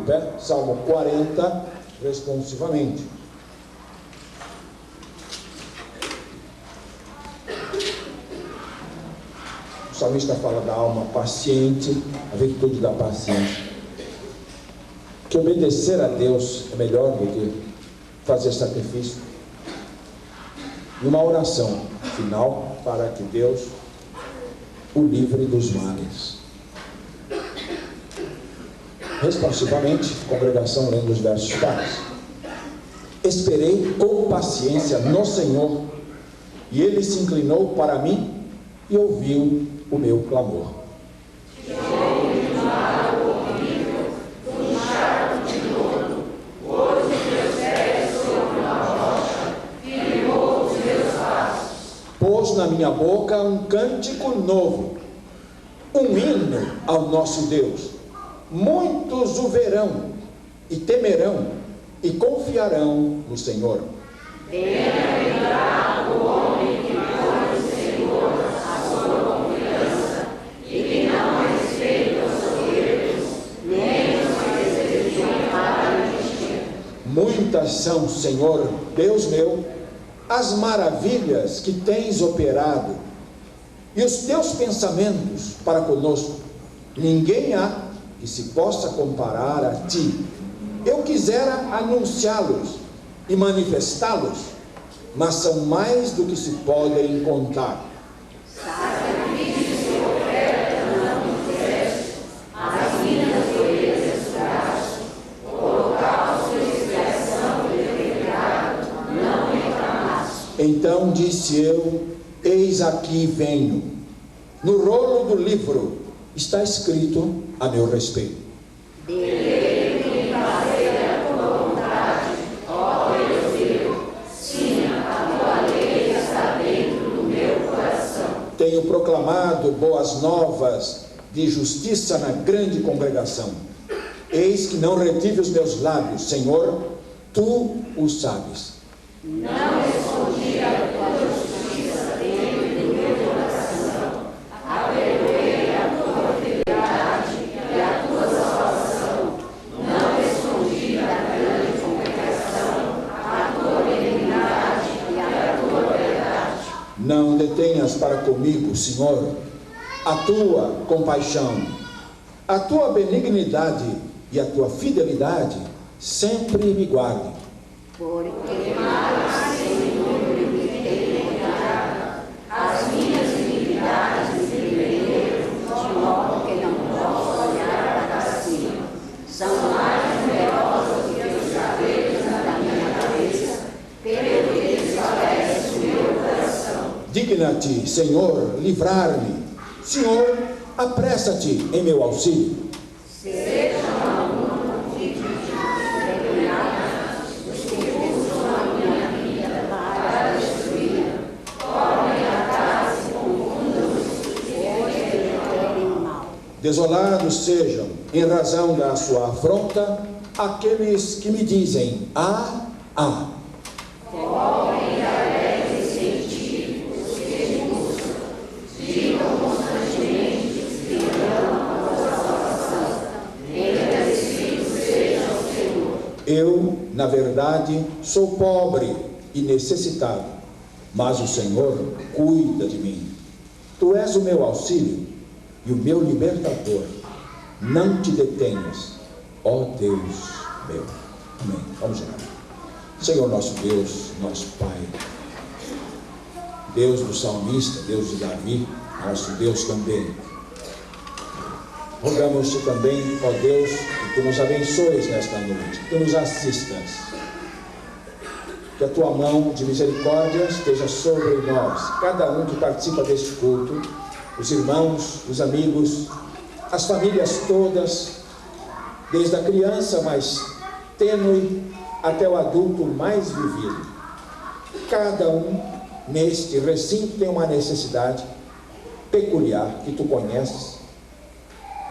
pé, Salmo 40, responsivamente. O salmista fala da alma paciente, a virtude da paciência. Que obedecer a Deus é melhor do que fazer sacrifício. E uma oração final para que Deus o livre dos males. Responsivamente, congregação lendo os versos pares. Esperei com paciência no Senhor, e Ele se inclinou para mim e ouviu o meu clamor. Pôs na minha boca um cântico novo, um hino ao nosso Deus. Muitos o verão e temerão e confiarão no Senhor. Bem-aventurado o homem que põe no Senhor a sua confiança e que não respeita os soberbos, nem os que desejam para a mentira. Muitas são, Senhor, Deus meu, as maravilhas que tens operado e os teus pensamentos para conosco. Ninguém há que se possa comparar a ti. Eu quisera anunciá-los e manifestá-los, mas são mais do que se podem contar. Sacrifício e oferta não quiseste, as minhas orelhas furaste, holocausto e expiação de pecado não reclamaste. Então disse eu: eis aqui venho. No rolo do livro está escrito a meu respeito. Dele fazer a tua vontade, ó Deus meu, sim, a tua lei está dentro do meu coração. Tenho proclamado boas novas de justiça na grande congregação. Eis que não retive os meus lábios, Senhor, tu o sabes. Não escondi a tua justiça dentro do meu coração. Aperdoei a tua fidelidade e a tua salvação. Não escondi da grande congregação a tua benignidade e a tua verdade. Não detenhas para comigo, Senhor, a tua compaixão, a tua benignidade e a tua fidelidade sempre me guardem. Porque mais, Senhor, me tem negado, as minhas iniquidades me prenderam, de modo que não posso olhar para cima. São mais numerosas do que os cabelos da minha cabeça, pelo que desfalece o meu coração. Digna-te, Senhor, livrar-me. Senhor, apressa-te em meu auxílio. Seja desolados sejam, em razão da sua afronta, aqueles que me dizem: ah, ah. Correm alegres sem ti os que te buscam, digam constantemente que amam a tua salvação. Engrandecidos sejam o Senhor. Eu, na verdade, sou pobre e necessitado, mas o Senhor cuida de mim. Tu és o meu auxílio e o meu libertador. Não te detenhas, ó Deus meu. Amém. Vamos orar. Senhor nosso Deus, nosso Pai, Deus do salmista, Deus de Davi, nosso Deus também. Rogamos-te também, ó Deus, que tu nos abençoes nesta noite, que tu nos assistas, que a tua mão de misericórdia esteja sobre nós, cada um que participa deste culto, os irmãos, os amigos, as famílias todas, desde a criança mais tênue até o adulto mais vivido. Cada um neste recinto tem uma necessidade peculiar que tu conheces.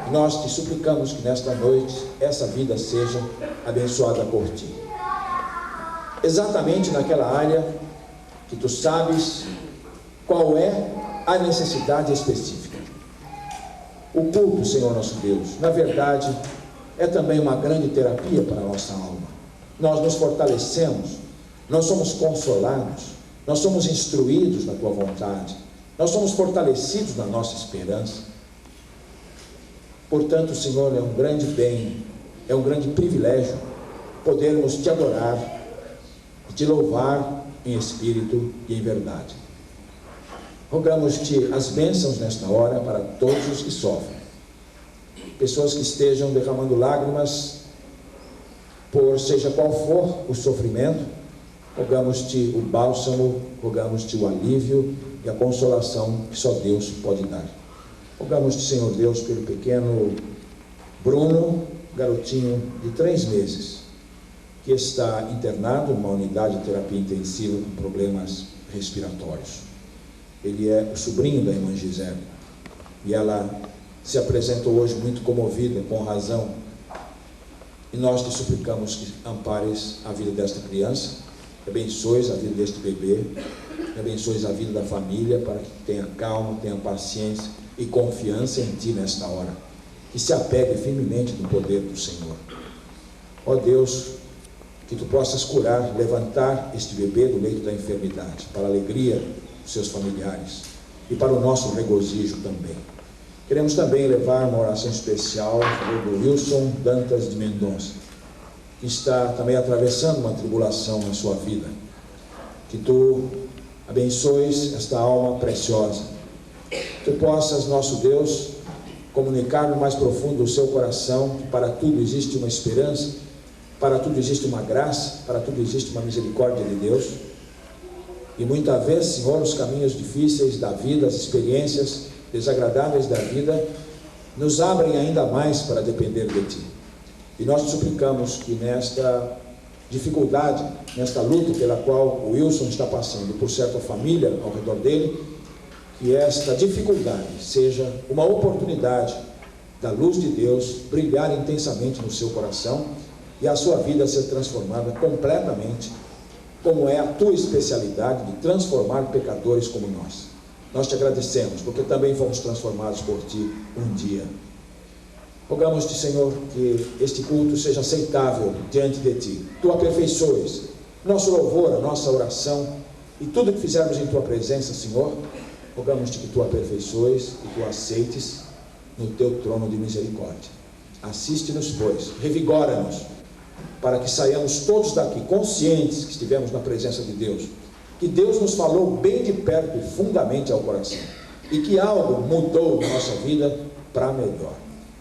E nós te suplicamos que nesta noite essa vida seja abençoada por ti. Exatamente naquela área que tu sabes qual é a necessidade específica. O culto, Senhor nosso Deus, na verdade, é também uma grande terapia para a nossa alma. Nós nos fortalecemos, nós somos consolados, nós somos instruídos na tua vontade, nós somos fortalecidos na nossa esperança. Portanto, Senhor, é um grande bem, é um grande privilégio podermos te adorar, te louvar em espírito e em verdade. Rogamos-te as bênçãos nesta hora para todos os que sofrem, pessoas que estejam derramando lágrimas por seja qual for o sofrimento. Rogamos-te o bálsamo, rogamos-te o alívio e a consolação que só Deus pode dar. Rogamos-te, Senhor Deus, pelo pequeno Bruno, garotinho de 3 meses, que está internado numa unidade de terapia intensiva com problemas respiratórios. Ele é o sobrinho da irmã Gisele, e ela se apresentou hoje muito comovida, com razão, e nós te suplicamos que ampares a vida desta criança, que abençoes a vida deste bebê, que abençoes a vida da família, para que tenha calma, tenha paciência e confiança em ti nesta hora, que se apegue firmemente no poder do Senhor. Ó Deus, que tu possas curar, levantar este bebê do leito da enfermidade, para a alegria dos seus familiares e para o nosso regozijo também. Queremos também levar uma oração especial do Wilson Dantas de Mendonça, que está também atravessando uma tribulação na sua vida. Que tu abençoes esta alma preciosa, que tu possas, nosso Deus, comunicar no mais profundo do seu coração que para tudo existe uma esperança, para tudo existe uma graça, para tudo existe uma misericórdia de Deus. E muitas vezes, Senhor, os caminhos difíceis da vida, as experiências desagradáveis da vida, nos abrem ainda mais para depender de Ti. E nós te suplicamos que nesta dificuldade, nesta luta pela qual o Wilson está passando, por certa família ao redor dele, que esta dificuldade seja uma oportunidade da luz de Deus brilhar intensamente no seu coração e a sua vida ser transformada completamente, como é a tua especialidade de transformar pecadores como nós. Nós te agradecemos, porque também fomos transformados por ti um dia. Rogamos-te, Senhor, que este culto seja aceitável diante de ti. Tu aperfeiçoes nosso louvor, a nossa oração e tudo que fizermos em tua presença, Senhor. Rogamos-te que tu aperfeiçoes e tu aceites no teu trono de misericórdia. Assiste-nos, pois, revigora-nos, para que saiamos todos daqui conscientes que estivemos na presença de Deus, que Deus nos falou bem de perto e fundamente ao coração, e que algo mudou na nossa vida para melhor.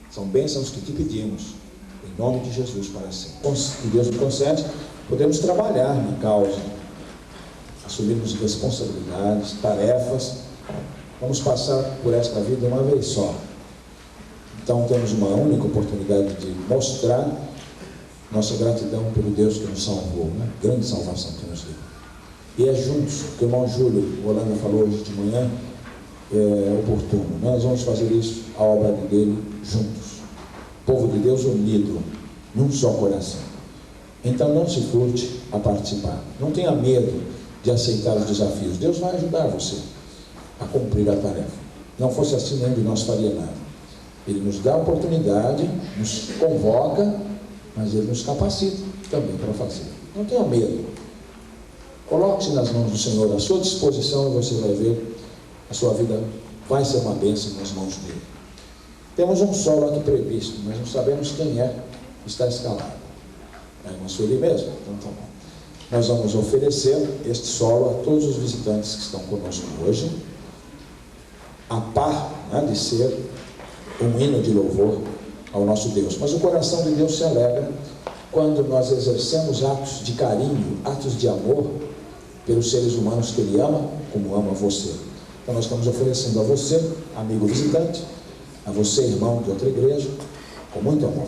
São bênçãos que te pedimos, em nome de Jesus para sempre. Que Deus nos concede, podemos trabalhar na causa, assumirmos responsabilidades, tarefas. Vamos passar por esta vida uma vez só. Então temos uma única oportunidade de mostrar nossa gratidão pelo Deus que nos salvou, né? Grande salvação que nos deu. E é juntos, que o irmão Júlio, o Holanda falou hoje de manhã, é oportuno. Nós vamos fazer isso, a obra dele, juntos. Povo de Deus unido, num só coração. Então não se furte a participar. Não tenha medo de aceitar os desafios. Deus vai ajudar você a cumprir a tarefa. Não fosse assim, nenhum de nós faria nada. Ele nos dá a oportunidade, nos convoca, mas Ele nos capacita também para fazer. Não tenha medo. Coloque-se nas mãos do Senhor, à sua disposição, e você vai ver, a sua vida vai ser uma bênção nas mãos dele. Temos um solo aqui previsto, mas não sabemos quem é que está escalado. É uma Sueli mesmo, então tá bom. Nós vamos oferecer este solo a todos os visitantes que estão conosco hoje, a par, né, de ser um hino de louvor ao nosso Deus. Mas o coração de Deus se alegra quando nós exercemos atos de carinho, atos de amor pelos seres humanos que Ele ama, como ama você. Então nós estamos oferecendo a você, amigo visitante, a você, irmão de outra igreja, com muito amor.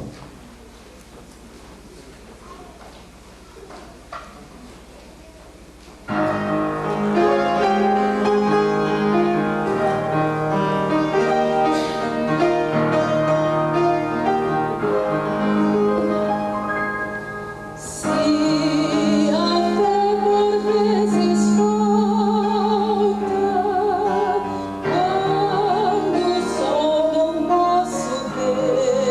Quando o sol não posso ver,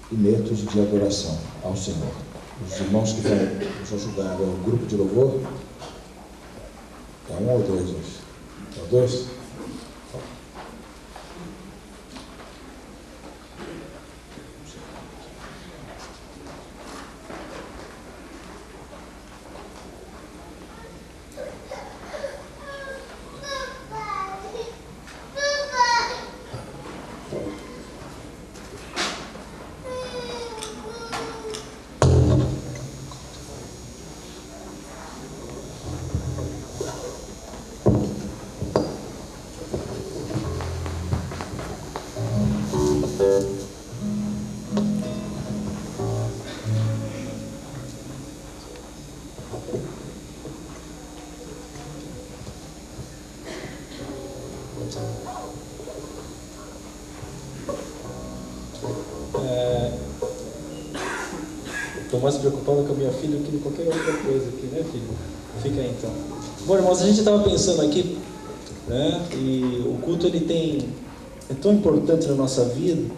Métodos de adoração ao Senhor. Os irmãos que vão nos ajudar é o grupo de louvor. É um ou dois hoje? É o dois? Estou mais preocupado com a minha filha do que com qualquer outra coisa aqui, né, filho? Fica aí, então. Bom, irmãos, a gente estava pensando aqui, né, e o culto é tão importante na nossa vida,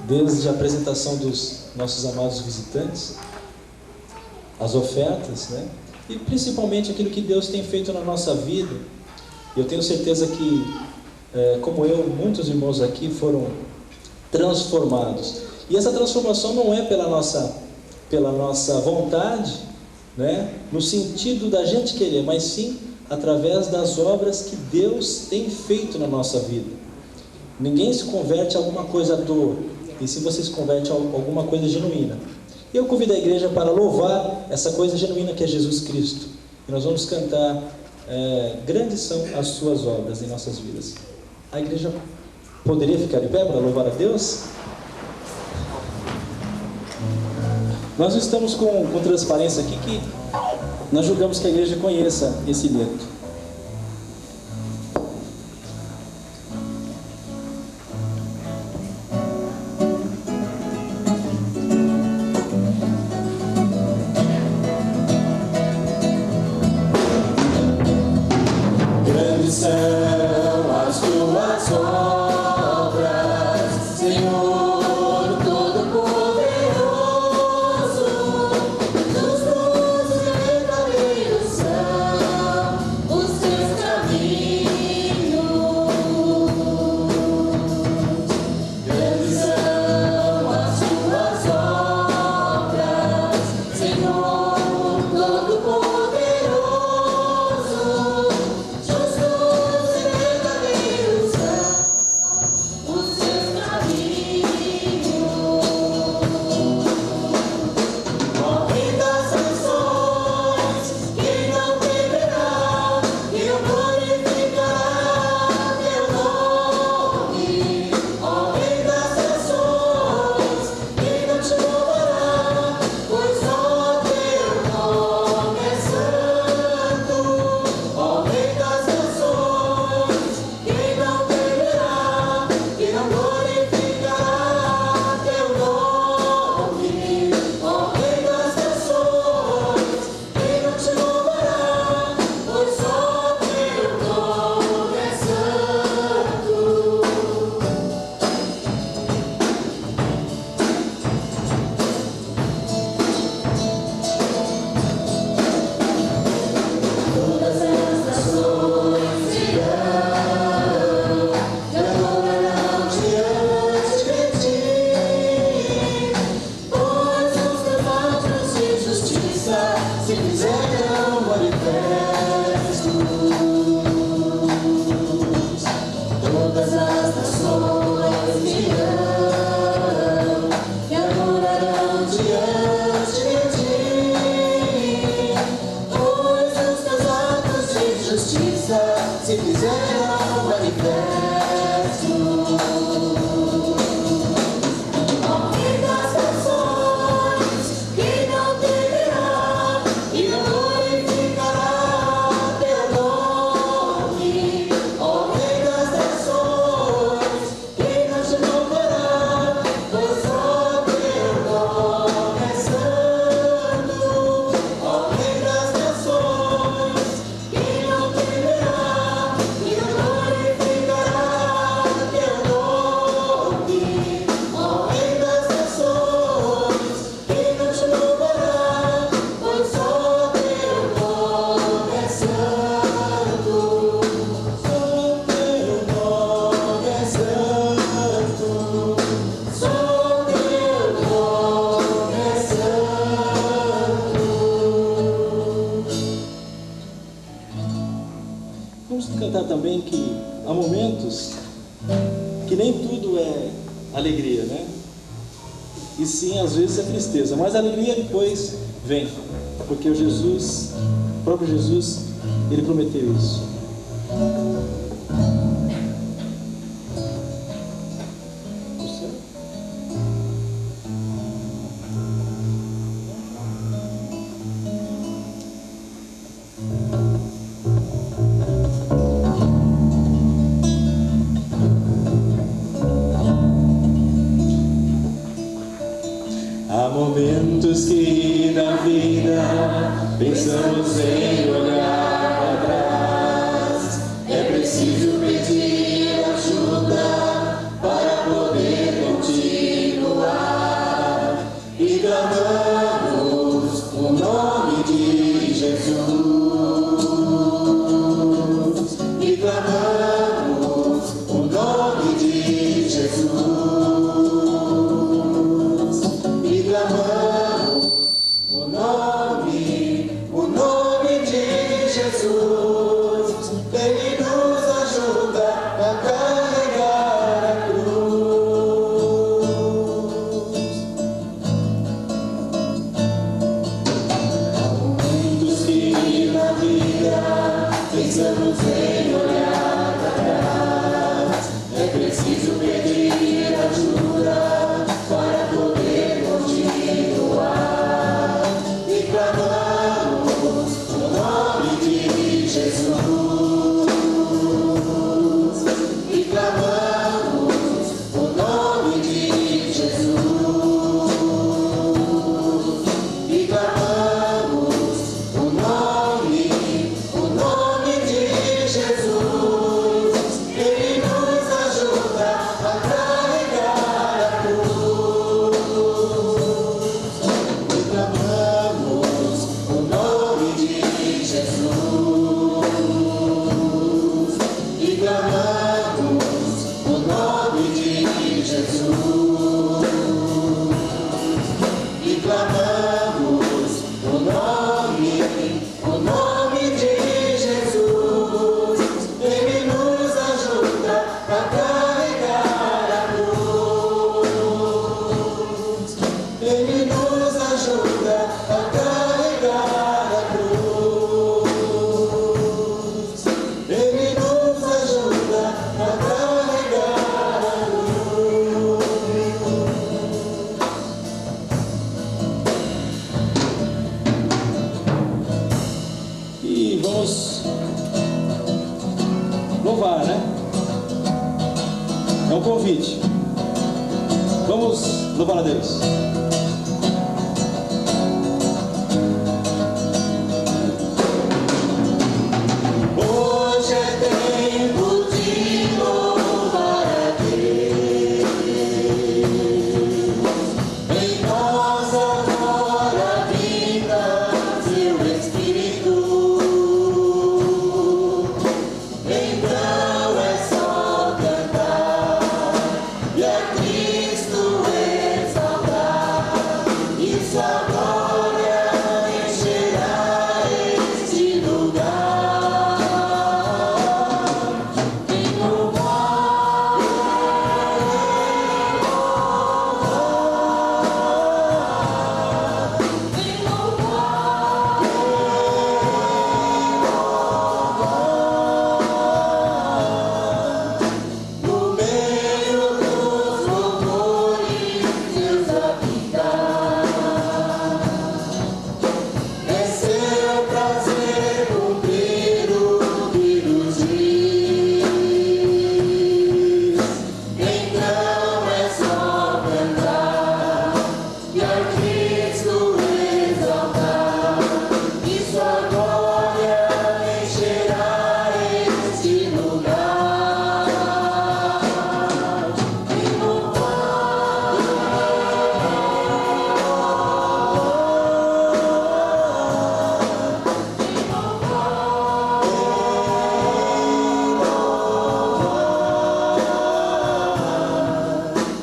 desde a apresentação dos nossos amados visitantes, as ofertas, né, e principalmente aquilo que Deus tem feito na nossa vida. E eu tenho certeza que, como eu, muitos irmãos aqui foram transformados. E essa transformação não é pela nossa vontade, né? No sentido da gente querer, mas sim através das obras que Deus tem feito na nossa vida. Ninguém se converte a alguma coisa à toa, e se você se converte a alguma coisa genuína. Eu convido a igreja para louvar essa coisa genuína que é Jesus Cristo. E nós vamos cantar grandes são as suas obras em nossas vidas. A igreja poderia ficar de pé para louvar a Deus? Nós estamos com transparência aqui que nós julgamos que a igreja conheça esse livro. Grandes são as tuas obras, Senhor Todo-Poderoso. Justos e verdadeiros são os teus caminhos. Grandes são as tuas obras, Senhor Todo-Poderoso. Justos e verdadeiros são os teus caminhos. Morrem das nações, quem não temerá, quem não glorificará teu nome. Morrem das nações, quem não te louvará, pois só teu nome é santo. Morrem das nações, quem não temerá, quem não glorificará teu nome. Morrem das nações, quem não te louvará, pois só teu nome é santo. Todas as nações virão e adorarão diante de ti, pois os teus atos de justiça se fizeram manifestos. Todas as nações virão e adorarão diante de ti, pois os teus atos de justiça se fizeram manifestos. Morrem das nações, quem não temerá e não glorificará teu nome. Morrem das nações, quem não te louvará, pois só teu nome é santo. Morrem das nações, quem não temerá e não glorificará teu nome. Morrem das nações, quem não te louvará, pois só teu nome é santo. Só teu nome é santo. Só teu nome é santo. Vamos cantar também que há momentos que nem tudo é alegria, né? E sim, às vezes é tristeza, mas a alegria depois vem, porque o próprio Jesus, ele prometeu isso. Há momentos que na vida pensamos em olhar para trás. É preciso pedir ajuda para poder continuar. E clamamos o nome de Jesus. E clamamos o nome de Jesus. convite. Vamos louvar a Deus. Hoje é tempo de louvar a Deus. Em nós agora vinda seu Espírito. Então é só cantar e a Cristo exaltar, e sua glória encherá este lugar. Em louvar, em louvar, no meio dos louvores Deus habitar. É seu prazer cumprir o que nos diz. Então é só cantar e a Cristo exaltar, e sua glória encherá este lugar. Em louvar,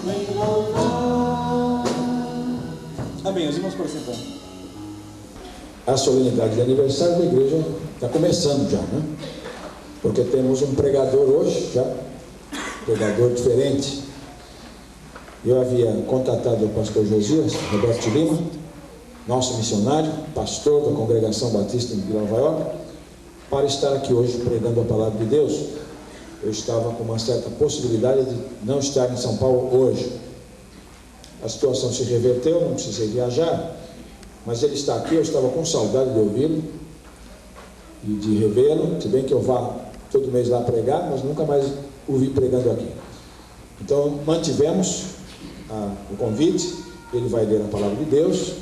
em louvar. Amém, os irmãos podem sentar. A solenidade de aniversário da igreja está começando já, né? Porque temos um pregador hoje, já, pregador diferente. Eu havia contatado o pastor Josias Roberto de Lima, nosso missionário, pastor da Congregação Batista em Vila Nova York, para estar aqui hoje pregando a palavra de Deus. Eu estava com uma certa possibilidade de não estar em São Paulo hoje. A situação se reverteu, não precisei viajar, mas ele está aqui. Eu estava com saudade de ouvi-lo e de revê-lo, se bem que eu vá todo mês lá pregar, mas nunca mais o vi pregando aqui. Então mantivemos o convite. Ele vai ler a palavra de Deus,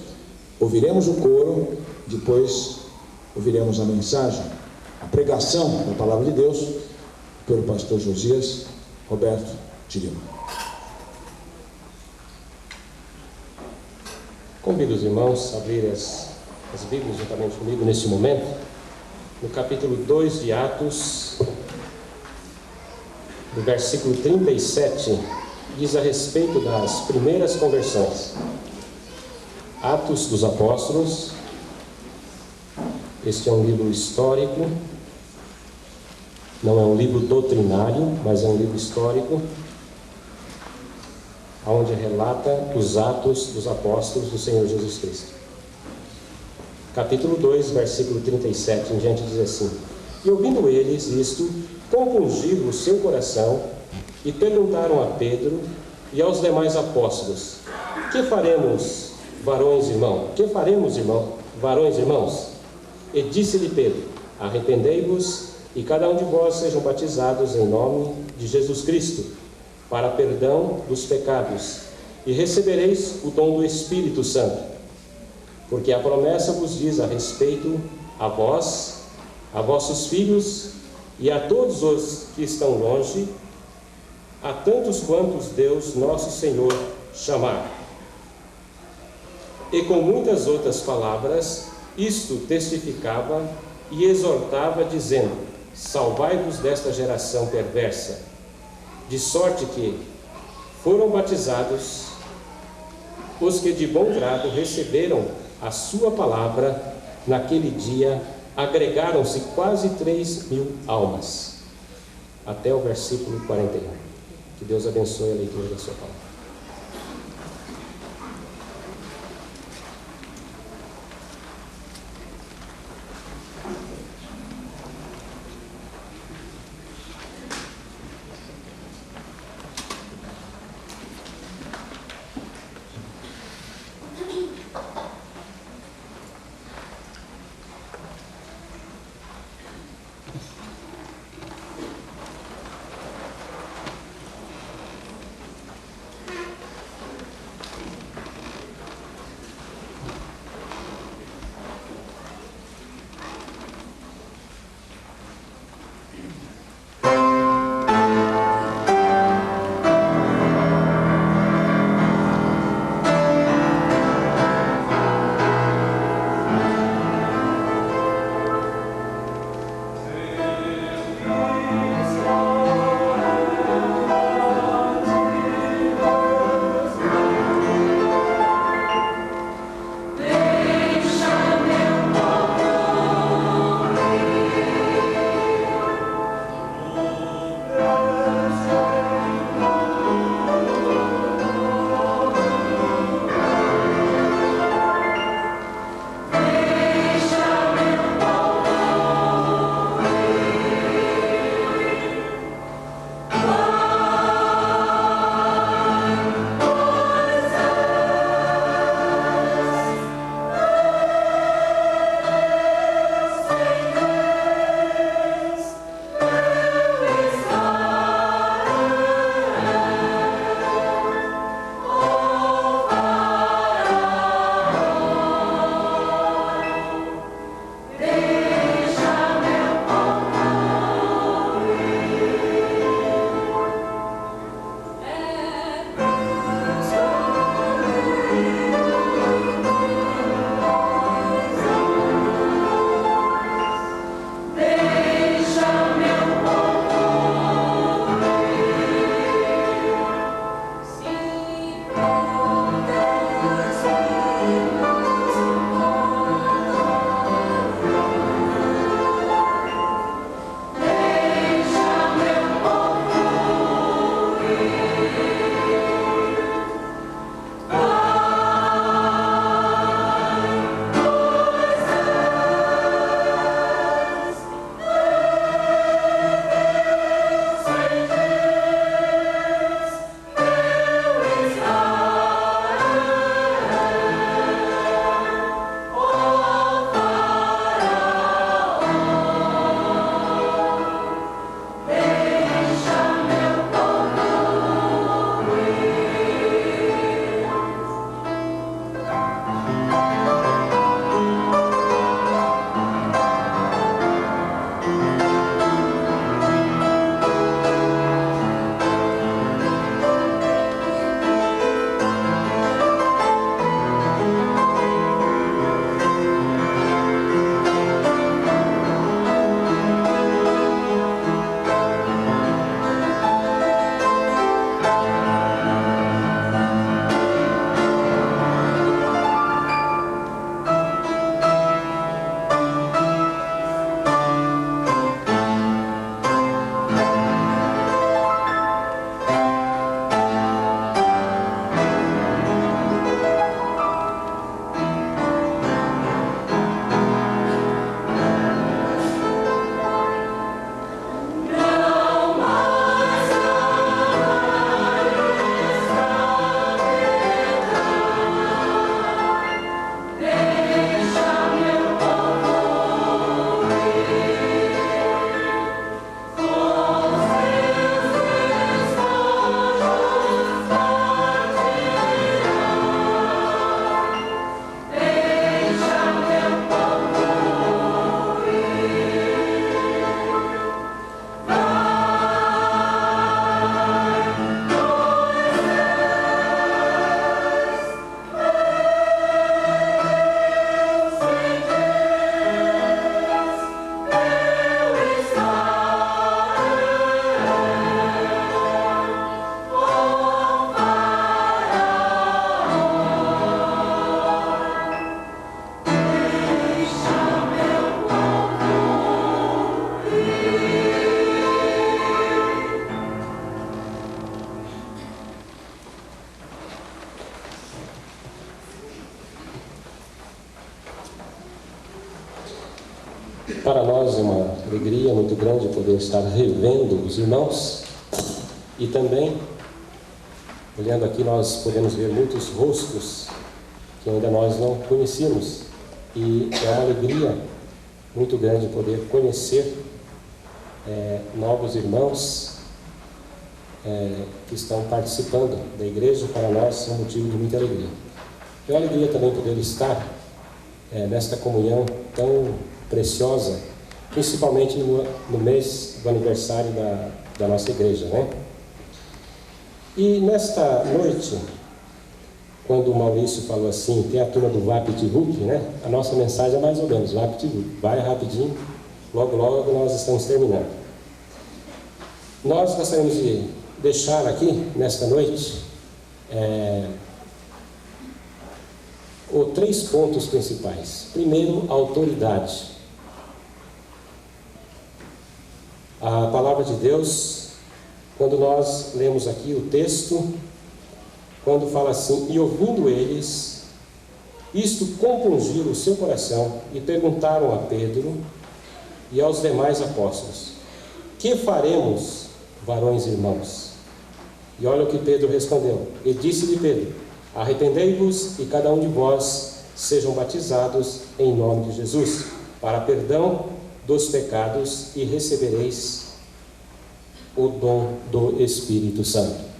ouviremos o coro, depois ouviremos a mensagem, a pregação da palavra de Deus pelo pastor Josias Roberto de Lima. Convido os irmãos a abrir as Bíblias juntamente comigo nesse momento, no capítulo 2 de Atos, do versículo 37, diz a respeito das primeiras conversões. Atos dos Apóstolos. Este é um livro histórico, não é um livro doutrinário, mas é um livro histórico, onde relata os atos dos apóstolos do Senhor Jesus Cristo. Capítulo 2, versículo 37 em diante diz assim: E ouvindo eles isto, compungiram o seu coração e perguntaram a Pedro e aos demais apóstolos: Que faremos, varões irmãos? Que faremos, varões irmãos? E disse-lhe Pedro: Arrependei-vos e cada um de vós sejam batizados em nome de Jesus Cristo, para perdão dos pecados, e recebereis o dom do Espírito Santo. Porque a promessa vos diz a respeito a vós, a vossos filhos e a todos os que estão longe, a tantos quantos Deus nosso Senhor chamar. E com muitas outras palavras, isto testificava e exortava, dizendo: Salvai-vos desta geração perversa. De sorte que foram batizados os que de bom grado receberam a sua palavra. Naquele dia agregaram-se quase 3.000 almas. Até o versículo 41. Que Deus abençoe a leitura da sua palavra. Para nós é uma alegria muito grande poder estar revendo os irmãos e também, olhando aqui, nós podemos ver muitos rostos que ainda nós não conhecíamos, e é uma alegria muito grande poder conhecer novos irmãos que estão participando da igreja. Para nós é um motivo de muita alegria. É uma alegria também poder estar nesta comunhão tão preciosa, principalmente no mês do aniversário da nossa igreja, né? E nesta noite, quando o Maurício falou assim, tem a turma do VaptVup, né? A nossa mensagem é mais ou menos, VaptVup, vai rapidinho, logo logo nós estamos terminando. Nós gostaríamos de deixar aqui, nesta noite, 3 pontos principais. Primeiro, a autoridade. A palavra de Deus, quando nós lemos aqui o texto, quando fala assim, e ouvindo eles, isto compungiu o seu coração, e perguntaram a Pedro e aos demais apóstolos, que faremos, varões irmãos? E olha o que Pedro respondeu. E disse-lhe Pedro, arrependei-vos e cada um de vós sejam batizados em nome de Jesus, para perdão dos pecados, e recebereis o dom do Espírito Santo.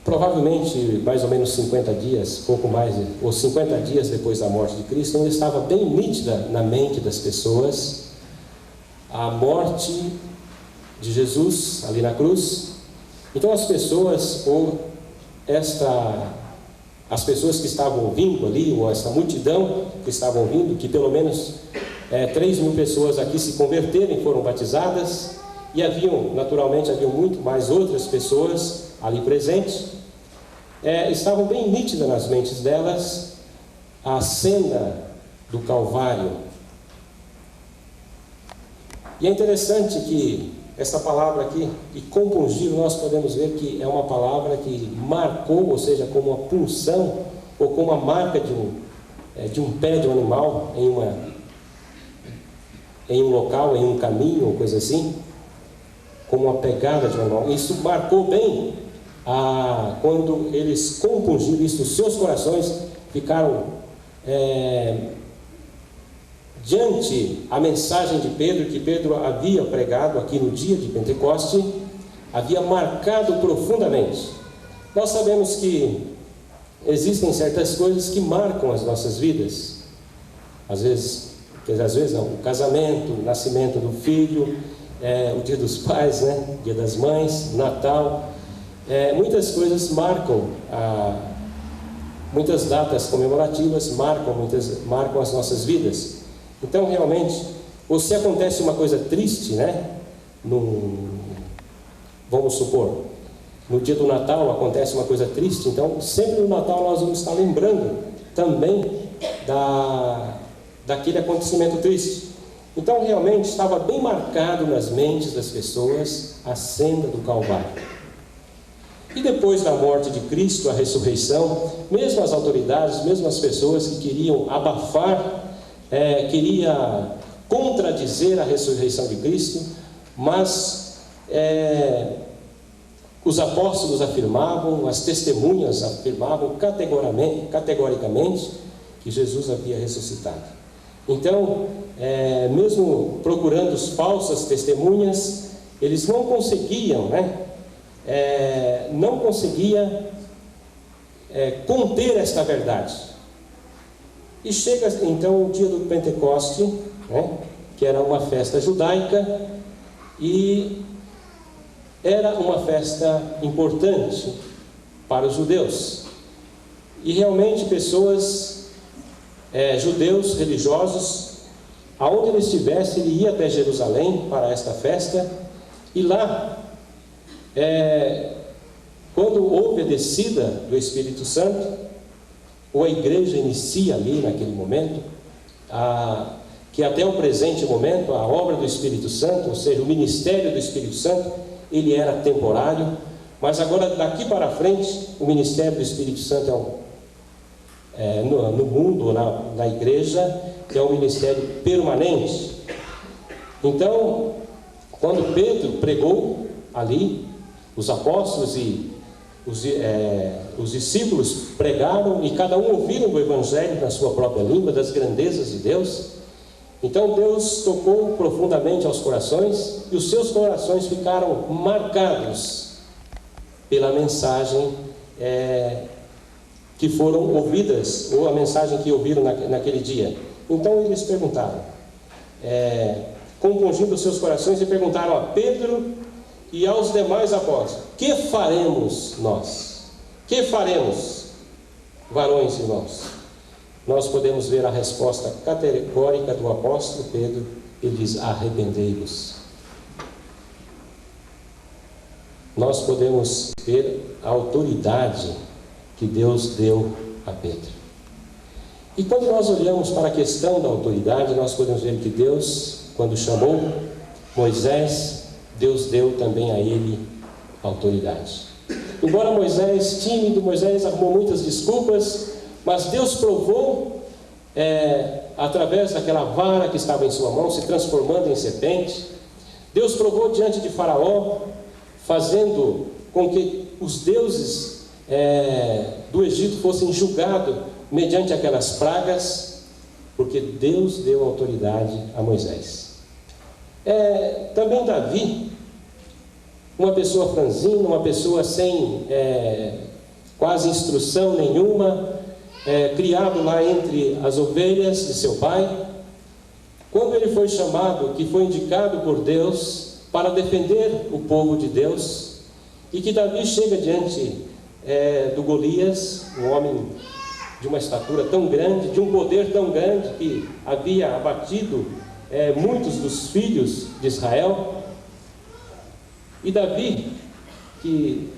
Provavelmente, mais ou menos 50 dias, pouco mais, ou 50 dias depois da morte de Cristo, ainda estava bem nítida na mente das pessoas a morte de Jesus ali na cruz. Então as pessoas, as pessoas que estavam ouvindo ali, ou essa multidão que estava ouvindo, que pelo menos 3.000 pessoas aqui se converteram e foram batizadas, e naturalmente haviam muito mais outras pessoas ali presentes, estavam bem nítidas nas mentes delas a cena do Calvário. E é interessante que essa palavra aqui, e compungiu, nós podemos ver que é uma palavra que marcou, ou seja, como uma punção, ou como a marca de um pé de um animal em um local, em um caminho, ou coisa assim, como uma pegada de um animal. Isso marcou bem quando eles compungiram isso, os seus corações ficaram diante a mensagem de Pedro, que Pedro havia pregado aqui no dia de Pentecoste, havia marcado profundamente. Nós sabemos que existem certas coisas que marcam as nossas vidas. Às vezes não, o casamento, o nascimento do filho, o dia dos pais, né? Dia das mães, Natal. Muitas coisas marcam, muitas datas comemorativas marcam as nossas vidas. Então, realmente, ou se acontece uma coisa triste, né? Vamos supor, no dia do Natal acontece uma coisa triste, então sempre no Natal nós vamos estar lembrando também daquele acontecimento triste. Então, realmente, estava bem marcado nas mentes das pessoas a cena do Calvário. E depois da morte de Cristo, a ressurreição, mesmo as autoridades, mesmo as pessoas que queriam abafar, queria contradizer a ressurreição de Cristo, mas os apóstolos afirmavam, as testemunhas afirmavam categoricamente que Jesus havia ressuscitado. Então, mesmo procurando as falsas testemunhas, eles não conseguiam, não conseguia conter esta verdade. E chega então o dia do Pentecoste, que era uma festa judaica, e era uma festa importante para os judeus. E realmente pessoas, judeus religiosos, aonde ele estivesse, ele ia até Jerusalém para esta festa, e lá, quando houve a descida do Espírito Santo, ou a igreja inicia ali naquele momento, que até o presente momento, a obra do Espírito Santo, ou seja, o ministério do Espírito Santo, ele era temporário, mas agora daqui para frente, o ministério do Espírito Santo no mundo, na igreja, que é um ministério permanente. Então, quando Pedro pregou ali, os apóstolos e os discípulos pregaram, e cada um ouviram o Evangelho na sua própria língua, das grandezas de Deus. Então Deus tocou profundamente aos corações, e os seus corações ficaram marcados pela mensagem que foram ouvidas, ou a mensagem que ouviram naquele dia. Então eles perguntaram, compungindo os seus corações, e perguntaram a Pedro e aos demais apóstolos: que faremos nós? Que faremos, varões e irmãos? Nós podemos ver a resposta categórica do apóstolo Pedro. Ele diz: arrependei-vos. Nós podemos ver a autoridade que Deus deu a Pedro. E quando nós olhamos para a questão da autoridade, nós podemos ver que Deus, quando chamou Moisés, Deus deu também a ele autoridade. Embora Moisés, tímido, Moisés arrumou muitas desculpas, mas Deus provou, através daquela vara que estava em sua mão, se transformando em serpente. Deus provou diante de Faraó, fazendo com que os deuses do Egito fossem julgados mediante aquelas pragas, porque Deus deu autoridade a Moisés. Também Davi, uma pessoa franzina, uma pessoa sem quase instrução nenhuma, criado lá entre as ovelhas de seu pai, quando ele foi chamado, que foi indicado por Deus para defender o povo de Deus, e que Davi chega diante do Golias, um homem de uma estatura tão grande, de um poder tão grande, que havia abatido muitos dos filhos de Israel. E Davi, que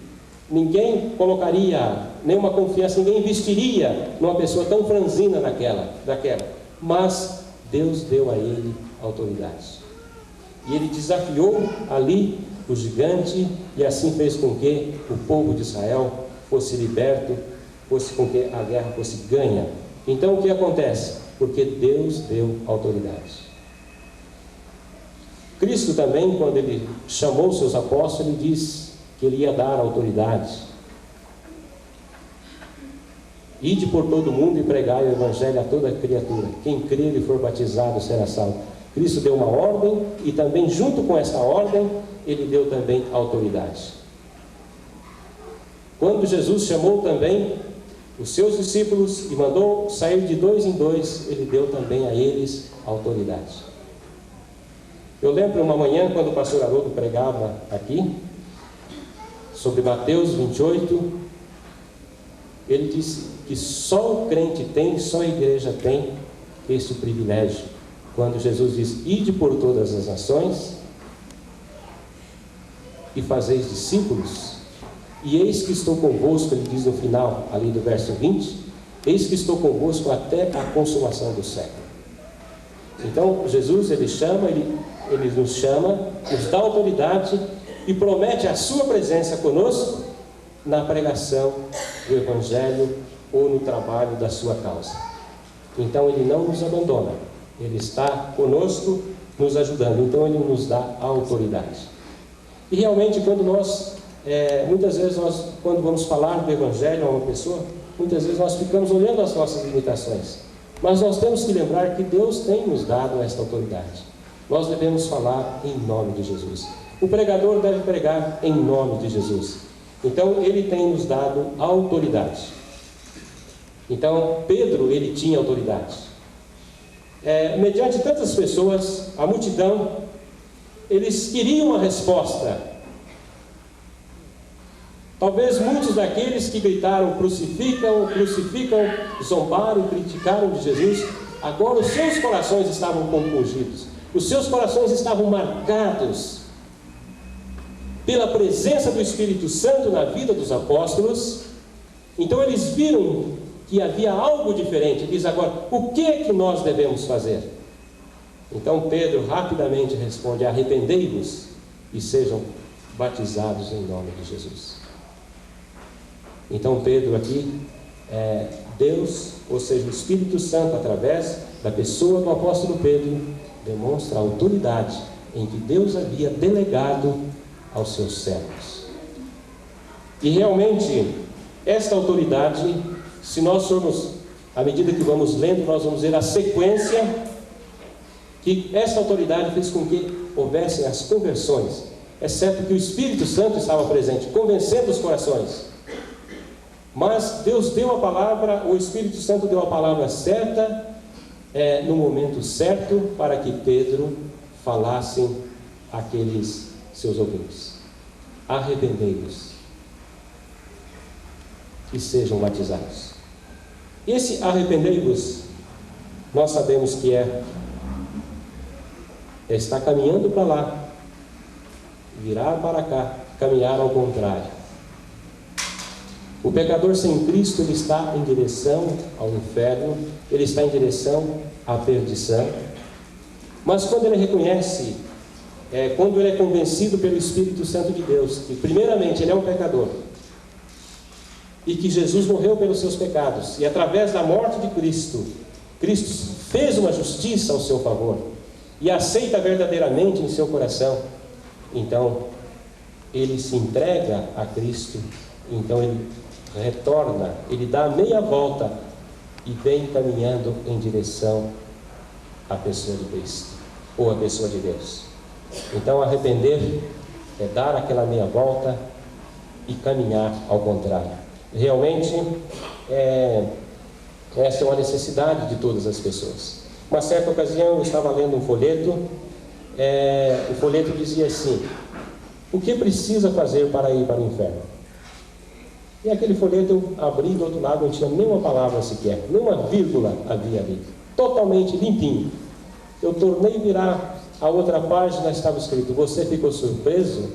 ninguém colocaria nenhuma confiança, ninguém investiria numa pessoa tão franzina daquela, mas Deus deu a ele autoridade. E ele desafiou ali o gigante, e assim fez com que o povo de Israel fosse liberto, fosse com que a guerra fosse ganha. Então o que acontece? Porque Deus deu autoridade. Cristo também, quando ele chamou os seus apóstolos, ele disse que ele ia dar autoridade. Ide por todo o mundo e pregai o Evangelho a toda criatura. Quem crer e for batizado será salvo. Cristo deu uma ordem, e também junto com essa ordem, ele deu também autoridade. Quando Jesus chamou também os seus discípulos e mandou sair de 2 em 2, ele deu também a eles autoridade. Eu lembro uma manhã, quando o pastor Haroldo pregava aqui, sobre Mateus 28, ele disse que só o crente tem, só a igreja tem esse privilégio. Quando Jesus diz: ide por todas as nações e fazeis discípulos, e eis que estou convosco, ele diz no final, ali do verso 20, eis que estou convosco até a consumação do século. Então Jesus, ele nos chama, nos dá autoridade e promete a sua presença conosco na pregação do Evangelho ou no trabalho da sua causa. Então ele não nos abandona, ele está conosco, nos ajudando. Então ele nos dá a autoridade. E realmente, quando muitas vezes quando vamos falar do Evangelho a uma pessoa, muitas vezes nós ficamos olhando as nossas limitações, mas nós temos que lembrar que Deus tem nos dado esta autoridade. Nós devemos falar em nome de Jesus. O pregador deve pregar em nome de Jesus. Então ele tem nos dado autoridade. Então Pedro, ele tinha autoridade. Mediante tantas pessoas, a multidão, eles queriam uma resposta. Talvez muitos daqueles que gritaram: crucificam, crucificam, zombaram, criticaram de Jesus, agora os seus corações estavam compungidos, os seus corações estavam marcados pela presença do Espírito Santo na vida dos apóstolos. Então eles viram que havia algo diferente. Diz agora: o que é que nós devemos fazer? Então Pedro rapidamente responde: arrependei-vos e sejam batizados em nome de Jesus. Então Pedro aqui Deus, ou seja, o Espírito Santo, através da pessoa do apóstolo Pedro, demonstra a autoridade em que Deus havia delegado aos seus servos. E realmente, esta autoridade, se nós formos, à medida que vamos lendo, nós vamos ver a sequência que esta autoridade fez com que houvessem as conversões. É certo que o Espírito Santo estava presente, convencendo os corações. Mas Deus deu a palavra, o Espírito Santo deu a palavra certa, no momento certo, para que Pedro falasse àqueles seus ouvintes: arrependei-vos e sejam batizados. Esse arrependei-vos, nós sabemos que está caminhando para lá, virar para cá, caminhar ao contrário. O pecador sem Cristo, ele está em direção ao inferno, ele está em direção à perdição. Mas quando ele reconhece, quando ele é convencido pelo Espírito Santo de Deus, que primeiramente ele é um pecador, e que Jesus morreu pelos seus pecados, e através da morte de Cristo, Cristo fez uma justiça ao seu favor, e aceita verdadeiramente em seu coração, então ele se entrega a Cristo, então ele retorna, ele dá a meia volta e vem caminhando em direção à pessoa de Cristo, ou à pessoa de Deus. Então arrepender é dar aquela meia volta e caminhar ao contrário. Realmente, essa é uma necessidade de todas as pessoas. Uma certa ocasião eu estava lendo um folheto, o folheto dizia assim: o que precisa fazer para ir para o inferno? E aquele folheto eu abri do outro lado, não tinha nenhuma palavra sequer, nenhuma vírgula havia ali, totalmente limpinho. Eu tornei virar a outra página, estava escrito: você ficou surpreso?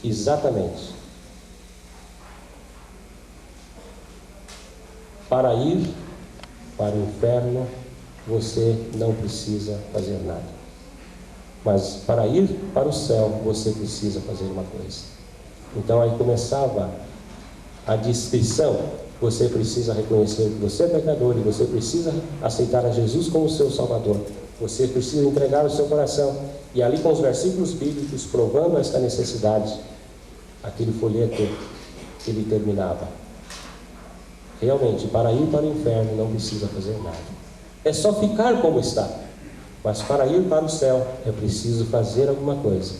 Exatamente. Para ir para o inferno, você não precisa fazer nada. Mas para ir para o céu, você precisa fazer uma coisa. Então aí começava a descrição. Você precisa reconhecer que você é pecador e você precisa aceitar a Jesus como seu Salvador. Você precisa entregar o seu coração. E ali com os versículos bíblicos provando esta necessidade, aquele folheto, ele terminava: realmente, para ir para o inferno não precisa fazer nada. É só ficar como está. Mas para ir para o céu é preciso fazer alguma coisa.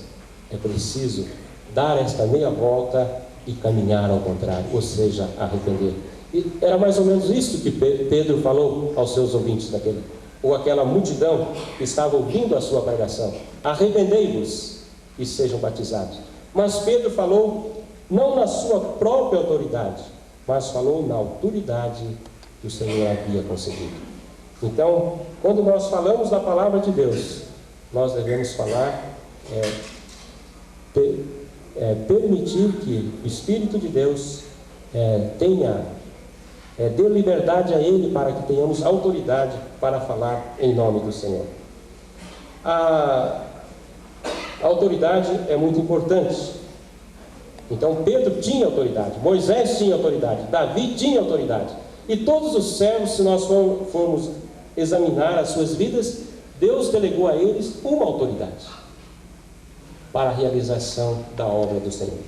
É preciso dar esta meia volta e caminhar ao contrário, ou seja, arrepender. E era mais ou menos isso que Pedro falou aos seus ouvintes ou aquela multidão que estava ouvindo a sua pregação: arrependei-vos e sejam batizados. Mas Pedro falou não na sua própria autoridade, mas falou na autoridade que o Senhor havia concedido. Então, quando nós falamos da palavra de Deus, nós devemos falar, permitir que o Espírito de Deus dê liberdade a Ele para que tenhamos autoridade para falar em nome do Senhor. A autoridade é muito importante. Então Pedro tinha autoridade, Moisés tinha autoridade, Davi tinha autoridade, e todos os servos, se nós formos examinar as suas vidas, Deus delegou a eles uma autoridade para a realização da obra do Senhor.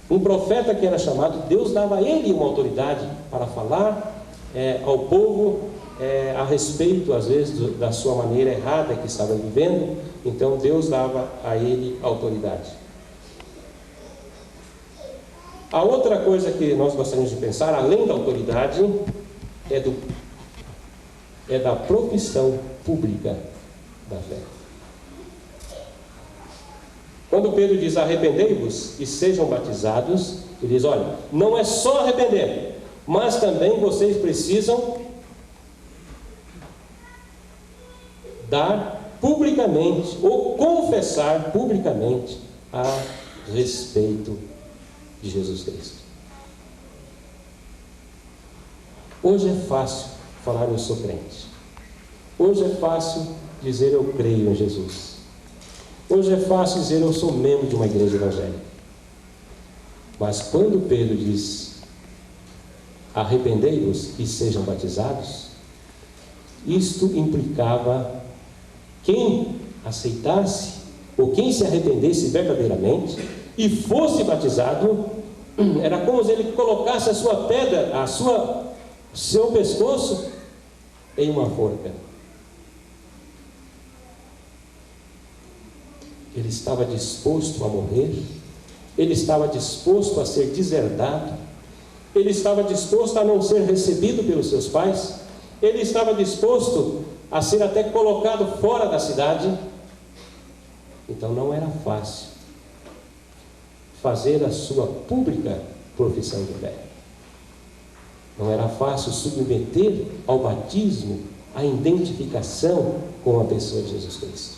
Um profeta que era chamado, Deus dava a ele uma autoridade para falar ao povo a respeito, às vezes, da sua maneira errada que estava vivendo. Então Deus dava a ele autoridade. A outra coisa que nós gostaríamos de pensar, além da autoridade, é da profissão pública da fé. Quando Pedro diz arrependei-vos e sejam batizados, ele diz: olha, não é só arrepender, mas também vocês precisam dar publicamente ou confessar publicamente a respeito de Jesus Cristo. Hoje é fácil falar eu sou crente. Hoje é fácil dizer eu creio em Jesus. Hoje é fácil dizer eu sou membro de uma igreja evangélica. Mas quando Pedro diz arrependei-vos e sejam batizados, isto implicava quem aceitasse, ou quem se arrependesse verdadeiramente e fosse batizado, era como se ele colocasse a sua pedra, seu pescoço em uma forca. Ele estava disposto a morrer, ele estava disposto a ser deserdado, ele estava disposto a não ser recebido pelos seus pais, ele estava disposto a ser até colocado fora da cidade. Então não era fácil fazer a sua pública profissão de fé. Não era fácil submeter ao batismo a identificação com a pessoa de Jesus Cristo.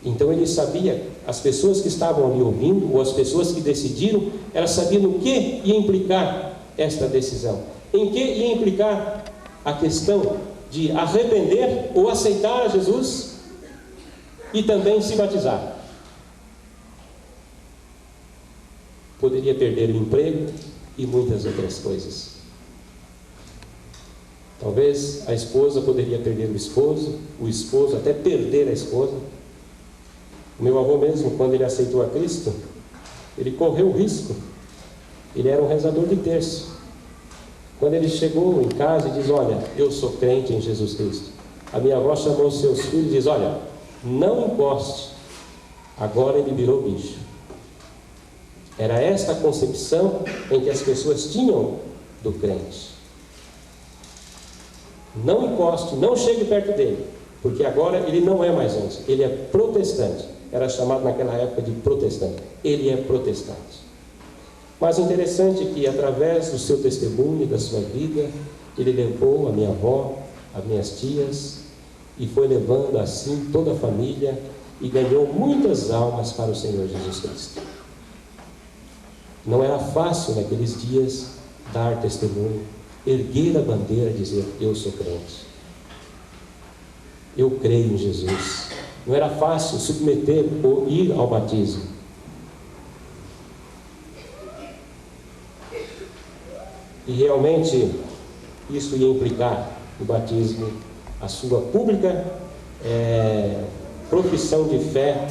Então ele sabia, as pessoas que estavam ali ouvindo, ou as pessoas que decidiram, elas sabiam o que ia implicar esta decisão, em que ia implicar a questão de arrepender ou aceitar a Jesus e também se batizar. Poderia perder o emprego e muitas outras coisas. Talvez a esposa poderia perder o esposo até perder a esposa. O meu avô mesmo, quando ele aceitou a Cristo, ele correu o risco. Ele era um rezador de terço. Quando ele chegou em casa e diz: olha, eu sou crente em Jesus Cristo, a minha avó chamou os seus filhos e diz: olha, não encoste. Agora ele virou bicho. Era esta a concepção em que as pessoas tinham do crente. Não encoste, não chegue perto dele, porque agora ele não é mais antes, ele é protestante. Era chamado naquela época de protestante. Ele é protestante. Mas interessante que através do seu testemunho, da sua vida, ele levou a minha avó, as minhas tias, e foi levando assim toda a família e ganhou muitas almas para o Senhor Jesus Cristo. Não era fácil naqueles dias dar testemunho, erguer a bandeira e dizer: eu sou crente, eu creio em Jesus. Não era fácil submeter ou ir ao batismo. E realmente isso ia implicar o batismo, a sua pública profissão de fé,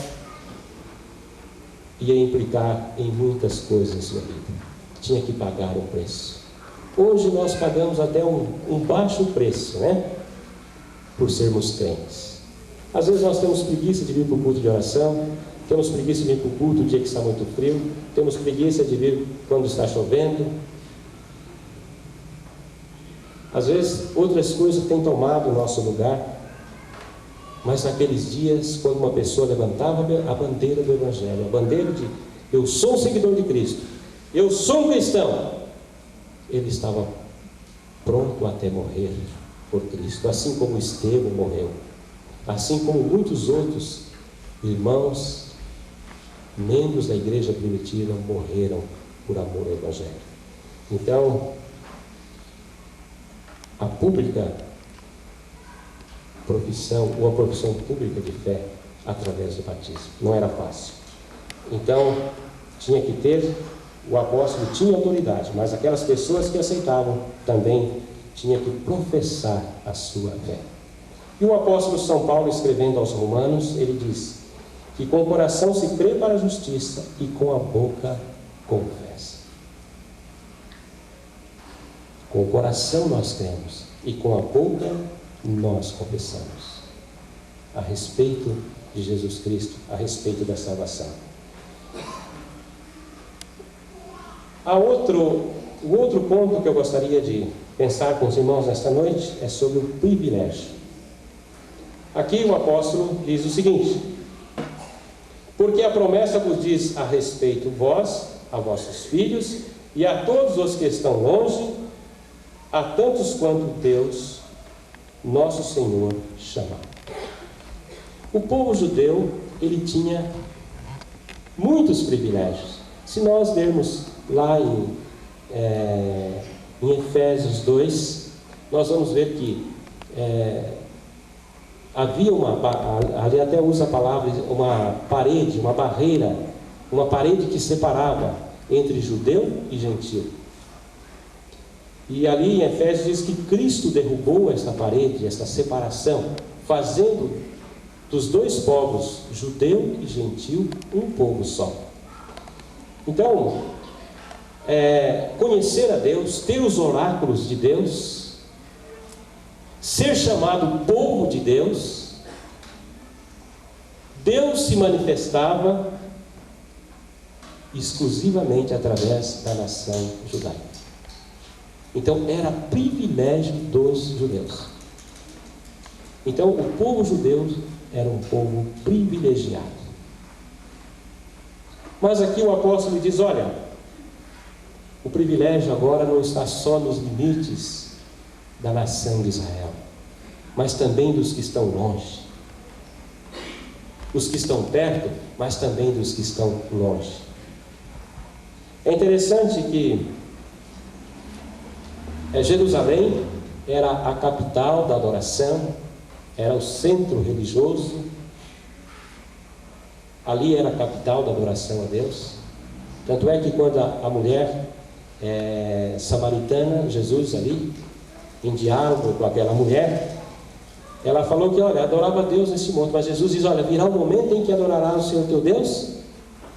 ia implicar em muitas coisas na sua vida. Tinha que pagar um preço. Hoje nós pagamos até um baixo preço, né? Por sermos crentes. Às vezes nós temos preguiça de vir para o culto de oração, temos preguiça de vir para o culto no dia que está muito frio, temos preguiça de vir quando está chovendo. Às vezes outras coisas têm tomado o nosso lugar, mas naqueles dias, quando uma pessoa levantava a bandeira do Evangelho, a bandeira de eu sou um seguidor de Cristo, eu sou um cristão, ele estava pronto até morrer por Cristo, assim como Estevão morreu, assim como muitos outros irmãos, membros da igreja primitiva, morreram por amor ao Evangelho. Então, a pública profissão, ou a profissão pública de fé, através do batismo, não era fácil. Então, tinha que ter, o apóstolo tinha autoridade, mas aquelas pessoas que aceitavam também tinham que professar a sua fé. E o apóstolo São Paulo, escrevendo aos Romanos, ele diz que com o coração se crê para a justiça e com a boca confessa. Com o coração nós cremos e com a boca nós confessamos a respeito de Jesus Cristo, a respeito da salvação. O outro ponto que eu gostaria de pensar com os irmãos nesta noite é sobre o privilégio. Aqui o apóstolo diz o seguinte: porque a promessa vos diz a respeito vós, a vossos filhos e a todos os que estão longe, a tantos quanto Deus, nosso Senhor, chamar. O povo judeu, ele tinha muitos privilégios. Se nós lermos lá em Efésios 2, nós vamos ver que havia ali até usa a palavra, uma parede, uma barreira, uma parede que separava entre judeu e gentio. E ali em Efésios diz que Cristo derrubou essa parede, essa separação, fazendo dos dois povos, judeu e gentil, um povo só. Então, conhecer a Deus, ter os oráculos de Deus, ser chamado povo de Deus, Deus se manifestava exclusivamente através da nação judaica. Então era privilégio dos judeus. Então o povo judeu era um povo privilegiado. Mas aqui o apóstolo diz: olha, o privilégio agora não está só nos limites da nação de Israel, mas também dos que estão longe. Os que estão perto, mas também dos que estão longe. É interessante que Jerusalém era a capital da adoração, era o centro religioso, ali era a capital da adoração a Deus. Tanto é que quando a mulher samaritana, Jesus ali, em diálogo com aquela mulher, ela falou que, olha, adorava a Deus nesse monte, mas Jesus diz: olha, virá o momento em que adorará o Senhor teu Deus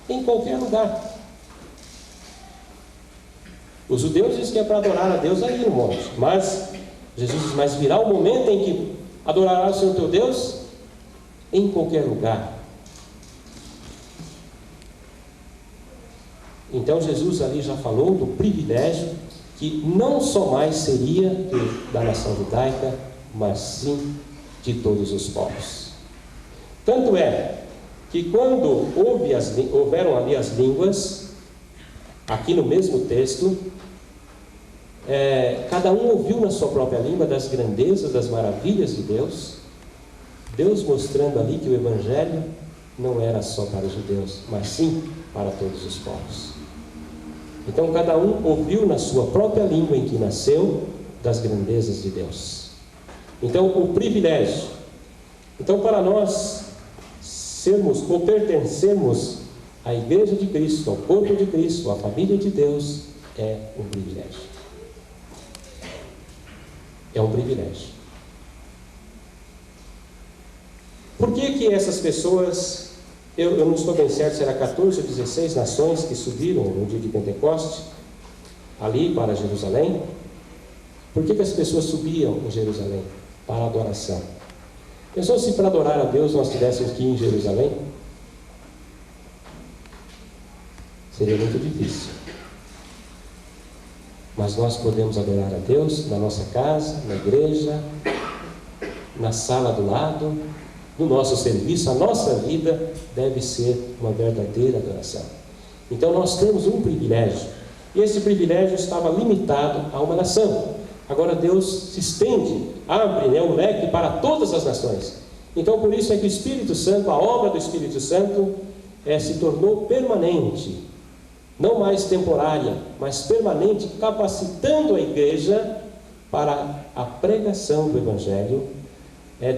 em qualquer lugar. Os judeus dizem que é para adorar a Deus aí no monte, mas Jesus diz: mas virá o momento em que adorará o Senhor teu Deus em qualquer lugar. Então Jesus ali já falou do privilégio que não só mais seria da nação judaica, mas sim de todos os povos. Tanto é que quando houveram ali as línguas, aqui no mesmo texto, cada um ouviu na sua própria língua das grandezas, das maravilhas de Deus, Deus mostrando ali que o Evangelho não era só para os judeus, mas sim para todos os povos. Então cada um ouviu na sua própria língua em que nasceu das grandezas de Deus. Então o privilégio. Então para nós sermos ou pertencermos à Igreja de Cristo, ao corpo de Cristo, à família de Deus, é um privilégio. É um privilégio. Por que essas pessoas, eu não estou bem certo se era 14 ou 16 nações que subiram no dia de Pentecoste, ali para Jerusalém? Por que as pessoas subiam em Jerusalém? Para a adoração. Pensou se para adorar a Deus nós tivéssemos que ir em Jerusalém? Seria muito difícil. Mas nós podemos adorar a Deus na nossa casa, na igreja, na sala do lado, no nosso serviço. A nossa vida deve ser uma verdadeira adoração. Então nós temos um privilégio. E esse privilégio estava limitado a uma nação. Agora Deus se estende, abre o leque para todas as nações. Então por isso é que o Espírito Santo, a obra do Espírito Santo, se tornou permanente. Não mais temporária, mas permanente, capacitando a igreja para a pregação do Evangelho,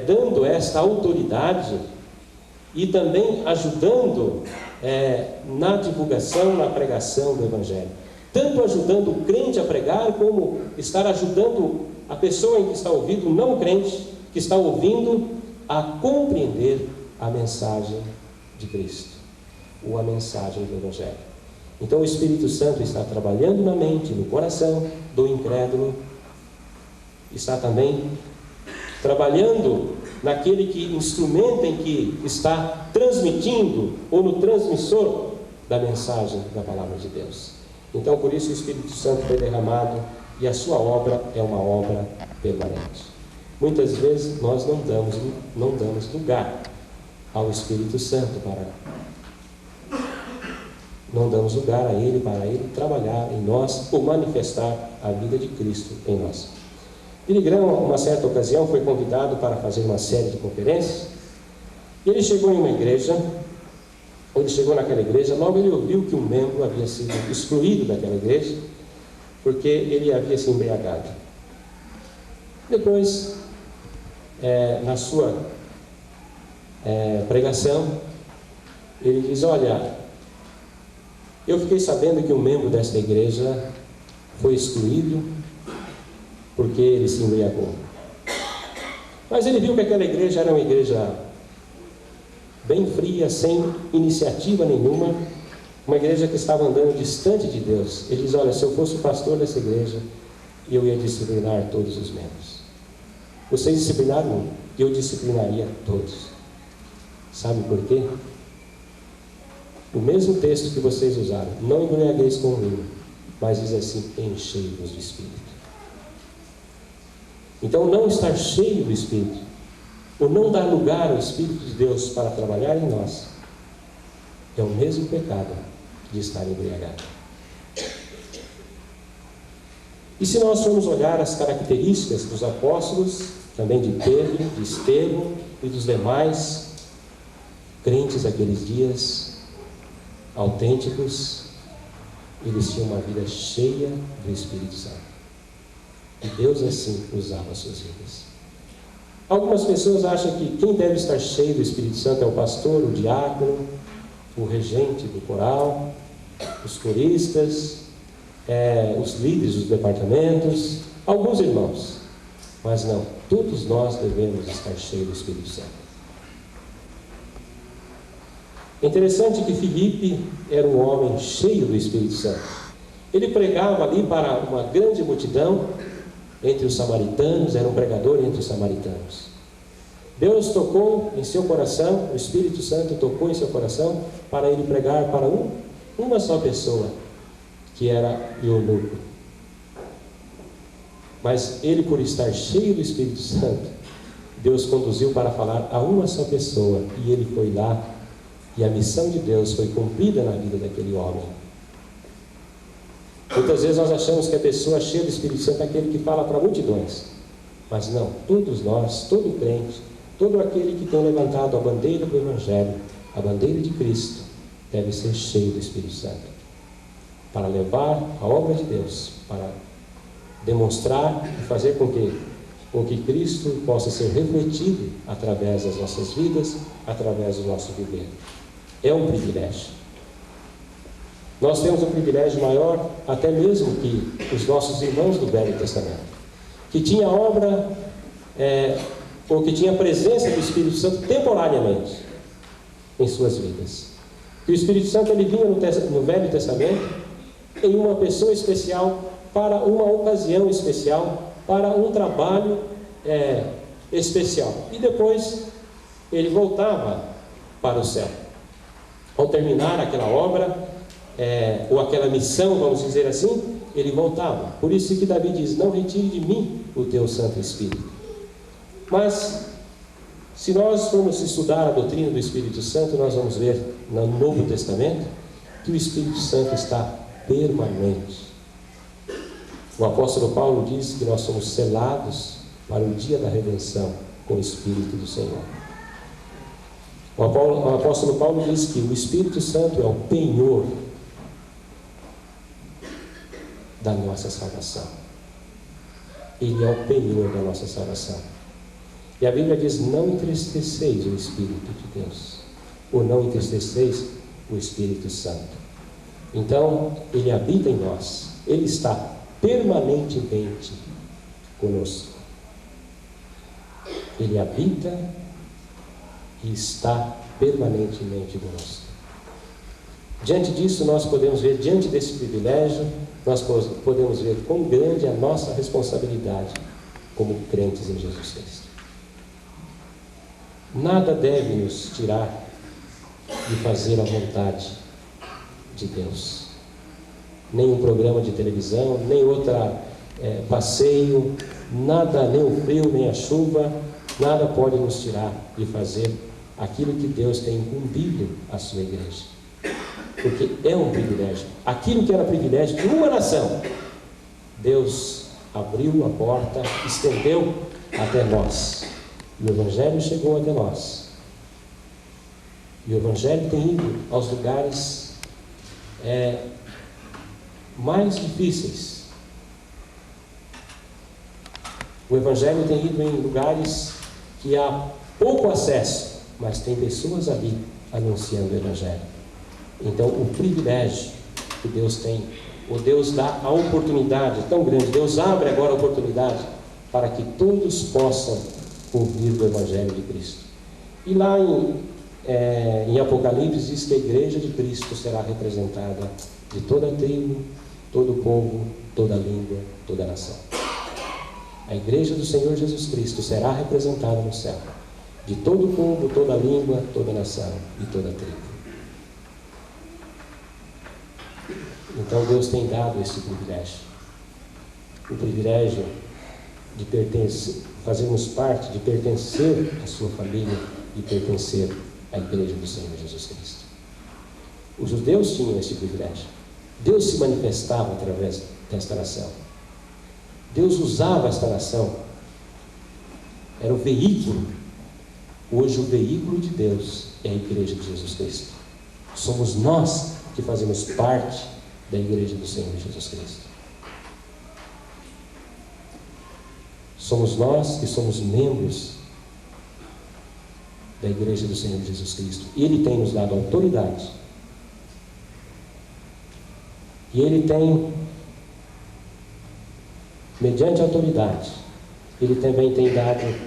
dando esta autoridade e também ajudando na divulgação, na pregação do Evangelho. Tanto ajudando o crente a pregar, como estar ajudando a pessoa em que está ouvindo, o não crente, que está ouvindo, a compreender a mensagem de Cristo, ou a mensagem do Evangelho. Então o Espírito Santo está trabalhando na mente, no coração do incrédulo, está também trabalhando naquele instrumento em que está transmitindo, ou no transmissor da mensagem da palavra de Deus. Então por isso o Espírito Santo foi derramado e a sua obra é uma obra permanente. Muitas vezes nós não damos lugar ao Espírito Santo não damos lugar a Ele, para Ele trabalhar em nós ou manifestar a vida de Cristo em nós. Billy Graham, uma certa ocasião, foi convidado para fazer uma série de conferências. E ele chegou em uma igreja, ele chegou naquela igreja, logo ele ouviu que um membro havia sido excluído daquela igreja, porque ele havia se embriagado. Depois, na sua pregação, ele diz: olha, eu fiquei sabendo que um membro desta igreja foi excluído porque ele se embriagou. Mas ele viu que aquela igreja era uma igreja bem fria, sem iniciativa nenhuma, uma igreja que estava andando distante de Deus. Ele diz: olha, se eu fosse o pastor dessa igreja, eu ia disciplinar todos os membros. Vocês disciplinaram um, eu disciplinaria todos. Sabe por quê? O mesmo texto que vocês usaram: não embriagueis com o vinho, mas diz assim: enchei-vos do Espírito. Então, não estar cheio do Espírito, ou não dar lugar ao Espírito de Deus para trabalhar em nós, é o mesmo pecado de estar embriagado. E se nós formos olhar as características dos apóstolos, também de Pedro, de Estevão e dos demais crentes daqueles dias, autênticos, eles tinham uma vida cheia do Espírito Santo. E Deus assim usava as suas vidas. Algumas pessoas acham que quem deve estar cheio do Espírito Santo é o pastor, o diácono, o regente do coral, os coristas, os líderes dos departamentos, alguns irmãos. Mas não, todos nós devemos estar cheios do Espírito Santo. É interessante que Filipe era um homem cheio do Espírito Santo. Ele pregava ali para uma grande multidão entre os samaritanos, era um pregador entre os samaritanos. Deus tocou em seu coração, o Espírito Santo tocou em seu coração para ele pregar para uma só pessoa, que era eunuco. Mas ele, por estar cheio do Espírito Santo, Deus conduziu para falar a uma só pessoa, e ele foi lá, e a missão de Deus foi cumprida na vida daquele homem. Muitas vezes nós achamos que a pessoa cheia do Espírito Santo é aquele que fala para multidões, mas não, todos nós, todo crente, todo aquele que tem levantado a bandeira do Evangelho, a bandeira de Cristo, deve ser cheio do Espírito Santo, para levar a obra de Deus, para demonstrar e fazer com que Cristo possa ser refletido através das nossas vidas, através do nosso viver. É um privilégio. Nós temos um privilégio maior até mesmo que os nossos irmãos do Velho Testamento, que tinha obra, ou que tinha a presença do Espírito Santo temporariamente em suas vidas. Que o Espírito Santo ele vinha no Velho Testamento em uma pessoa especial, para uma ocasião especial, para um trabalho especial. E depois ele voltava para o céu. Ao terminar aquela obra, ou aquela missão, vamos dizer assim, ele voltava. Por isso que Davi diz: não retire de mim o teu Santo Espírito. Mas, se nós formos estudar a doutrina do Espírito Santo, nós vamos ver no Novo Testamento que o Espírito Santo está permanente. O apóstolo Paulo diz que nós somos selados para o dia da redenção com o Espírito do Senhor. O apóstolo Paulo diz que o Espírito Santo é o penhor da nossa salvação. Ele é o penhor da nossa salvação. E a Bíblia diz: não entristeceis o Espírito de Deus, ou não entristeceis o Espírito Santo. Então, ele habita em nós, ele está permanentemente conosco. Ele habita e está permanentemente conosco. Diante disso, nós podemos ver, diante desse privilégio, nós podemos ver quão grande é a nossa responsabilidade como crentes em Jesus Cristo. Nada deve nos tirar de fazer a vontade de Deus. Nem um programa de televisão, nem outra passeio, nada, nem o frio, nem a chuva, nada pode nos tirar de fazer aquilo que Deus tem incumbido a sua igreja. Porque é um privilégio. Aquilo que era privilégio de uma nação, Deus abriu a porta, estendeu até nós. E o Evangelho chegou até nós. E o Evangelho tem ido aos lugares mais difíceis. O Evangelho tem ido em lugares que há pouco acesso, mas tem pessoas ali anunciando o Evangelho. Então, o privilégio que Deus tem O Deus dá a oportunidade tão grande, Deus abre agora a oportunidade para que todos possam ouvir do Evangelho de Cristo. E lá em Apocalipse diz que a igreja de Cristo será representada de toda a tribo, todo o povo, toda a língua, toda a nação. A igreja do Senhor Jesus Cristo será representada no céu, de todo o povo, toda a língua, toda a nação e toda a tribo. Então Deus tem dado esse privilégio, o privilégio de pertencer, fazermos parte, de pertencer à sua família e pertencer à igreja do Senhor Jesus Cristo. Os judeus tinham esse privilégio. Deus se manifestava através desta nação. Deus usava esta nação. Era o veículo. Hoje o veículo de Deus é a igreja de Jesus Cristo. Somos nós que fazemos parte da igreja do Senhor Jesus Cristo. Somos nós que somos membros da igreja do Senhor Jesus Cristo. E Ele tem nos dado autoridade. E Ele tem, mediante a autoridade, Ele também tem dado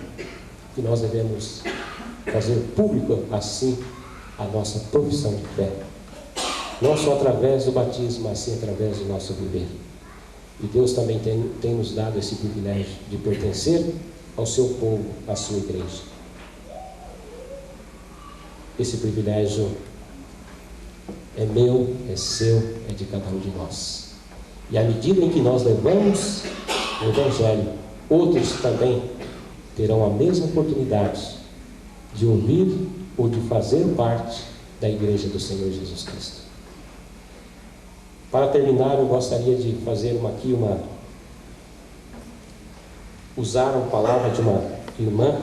que nós devemos fazer público assim a nossa profissão de fé. Não só através do batismo, mas sim através do nosso viver. E Deus também tem nos dado esse privilégio de pertencer ao seu povo, à sua igreja. Esse privilégio é meu, é seu, é de cada um de nós. E à medida em que nós levamos o Evangelho, outros também terão a mesma oportunidade de ouvir ou de fazer parte da igreja do Senhor Jesus Cristo. Para terminar, eu gostaria de fazer usar a palavra de uma irmã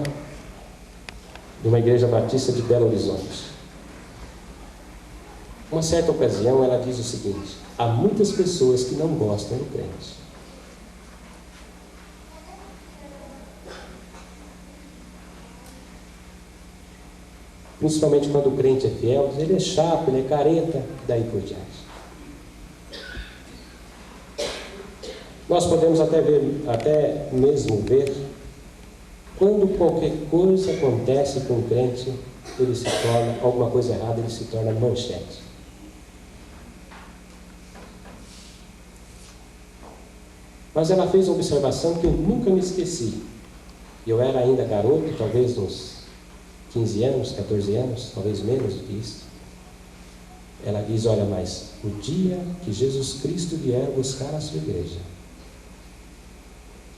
de uma igreja batista de Belo Horizonte. Uma certa ocasião ela diz o seguinte: há muitas pessoas que não gostam do crente. Principalmente quando o crente é fiel, ele é chato, ele é careta, daí por diante. Nós podemos até mesmo ver quando qualquer coisa acontece com o crente, ele se torna, alguma coisa errada, ele se torna manchete. Mas ela fez uma observação que eu nunca me esqueci. Eu era ainda garoto, talvez uns 15 anos, 14 anos, talvez menos do que isso. Ela diz: olha, mas o dia que Jesus Cristo vier buscar a sua igreja,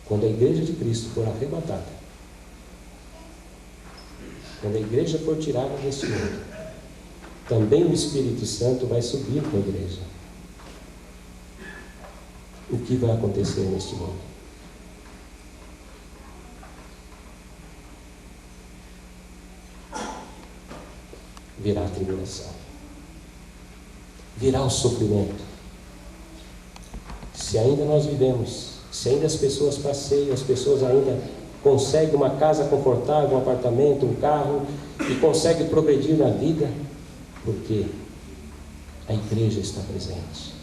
quando a igreja de Cristo for arrebatada, quando a igreja for tirada deste mundo, também o Espírito Santo vai subir com a igreja. O que vai acontecer neste mundo? Virá a tribulação, virá o sofrimento. Se ainda nós vivemos, se ainda as pessoas passeiam, as pessoas ainda conseguem uma casa confortável, um apartamento, um carro, e conseguem progredir na vida, porque a igreja está presente,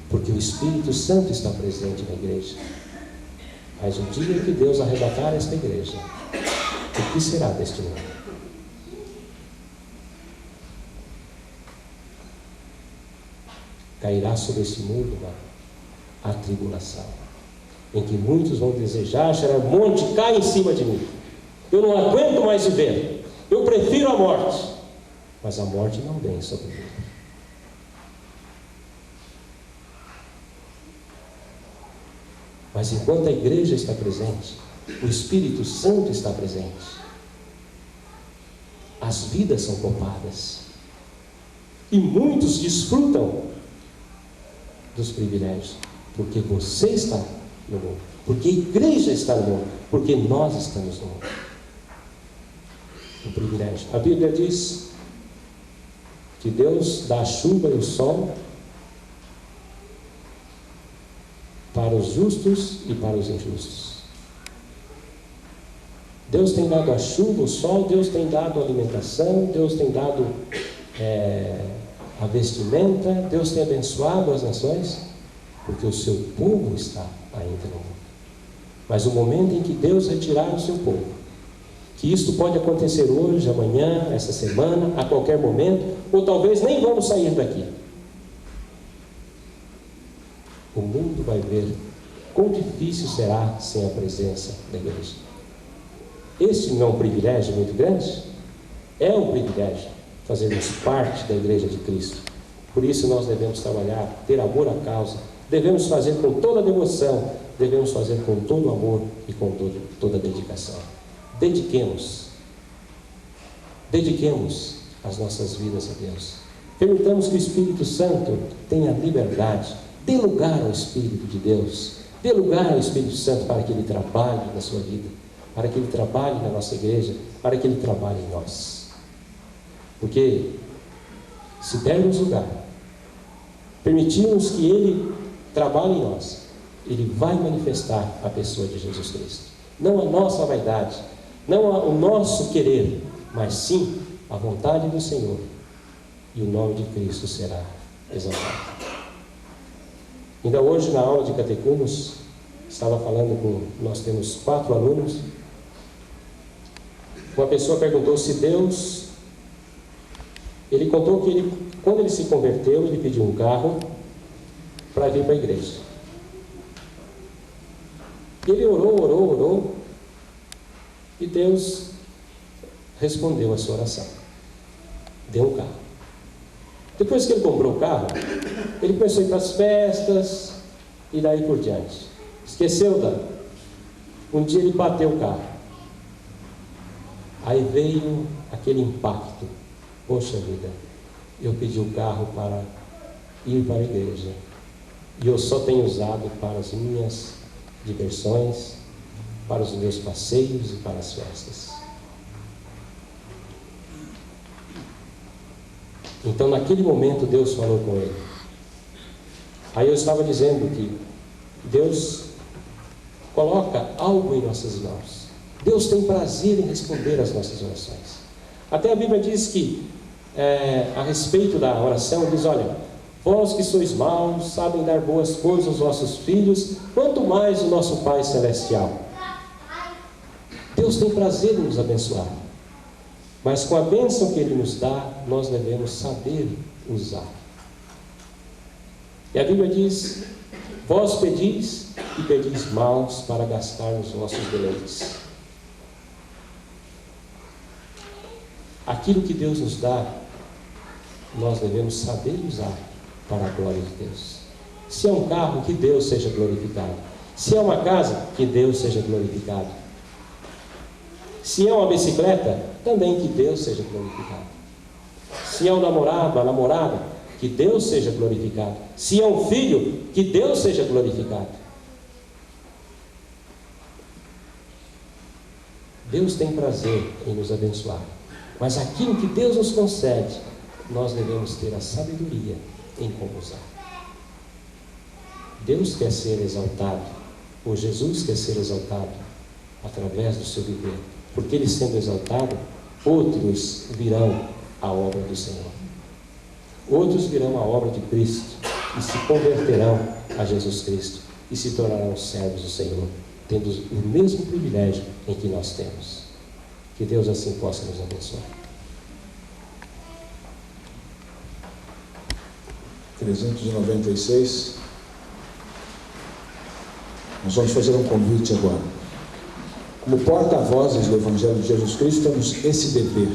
porque o Espírito Santo está presente na igreja. Mas o dia que Deus arrebatar esta igreja, o que será deste mundo? Cairá sobre este mundo a tribulação, em que muitos vão desejar, será um monte, cai em cima de mim. Eu não aguento mais viver. Eu prefiro a morte. Mas a morte não vem sobre mim. Mas enquanto a igreja está presente, o Espírito Santo está presente, as vidas são poupadas. E muitos desfrutam dos privilégios, porque você está no mundo, porque a igreja está no mundo, porque nós estamos no mundo. O privilégio. A Bíblia diz que Deus dá a chuva e o sol para os justos e para os injustos. Deus tem dado a chuva, o sol, Deus tem dado a alimentação, Deus tem dado a vestimenta, Deus tem abençoado as nações, porque o seu povo está ainda no mundo. Mas o momento em que Deus retirar o seu povo, que isto pode acontecer hoje, amanhã, essa semana, a qualquer momento, ou talvez nem vamos sair daqui. O mundo vai ver quão difícil será sem a presença da igreja. Este não é um privilégio muito grande? É um privilégio fazermos parte da igreja de Cristo. Por isso nós devemos trabalhar, ter amor à causa, devemos fazer com toda a devoção, devemos fazer com todo o amor e com toda a dedicação. Dediquemos as nossas vidas a Deus. Permitamos que o Espírito Santo tenha liberdade. Dê lugar ao Espírito de Deus. Dê lugar ao Espírito Santo para que Ele trabalhe na sua vida, para que Ele trabalhe na nossa igreja, para que Ele trabalhe em nós. Porque se dermos lugar, permitirmos que Ele trabalhe em nós, Ele vai manifestar a pessoa de Jesus Cristo. Não a nossa vaidade, não o nosso querer, mas sim a vontade do Senhor. E o nome de Cristo será exaltado. Ainda hoje, na aula de catecúmenos, estava falando nós temos 4 alunos. Uma pessoa perguntou se Deus... Ele contou que quando ele se converteu, ele pediu um carro para vir para a igreja. Ele orou, e Deus respondeu a sua oração. Deu um carro. Depois que ele comprou o carro, ele começou a ir para as festas e daí por diante. Esqueceu um dia ele bateu o carro. Aí veio aquele impacto. Poxa vida, eu pedi o carro para ir para a igreja e eu só tenho usado para as minhas diversões, para os meus passeios e para as festas. Então naquele momento Deus falou com ele. Aí eu estava dizendo que Deus coloca algo em nossas mãos. Deus tem prazer em responder às nossas orações. Até a Bíblia diz que a respeito da oração, diz: olha, vós que sois maus, sabem dar boas coisas aos vossos filhos, quanto mais o nosso Pai Celestial. Deus tem prazer em nos abençoar, mas com a bênção que Ele nos dá, nós devemos saber usar. E a Bíblia diz: vós pedis e pedis maus para gastar os vossos deleites. Aquilo que Deus nos dá, nós devemos saber usar para a glória de Deus. Se é um carro, que Deus seja glorificado. Se é uma casa, que Deus seja glorificado. Se é uma bicicleta, também que Deus seja glorificado. Se é um namorado, a namorada, que Deus seja glorificado. Se é um filho, que Deus seja glorificado. Deus tem prazer em nos abençoar. Mas aquilo que Deus nos concede, nós devemos ter a sabedoria em como usar. Deus quer ser exaltado, ou Jesus quer ser exaltado, através do seu viver. Porque Ele sendo exaltado, outros virão à obra do Senhor. Outros virão à obra de Cristo e se converterão a Jesus Cristo e se tornarão servos do Senhor, tendo o mesmo privilégio em que nós temos. Que Deus assim possa nos abençoar. 396. Nós vamos fazer um convite agora. Como porta-vozes do Evangelho de Jesus Cristo, temos esse dever.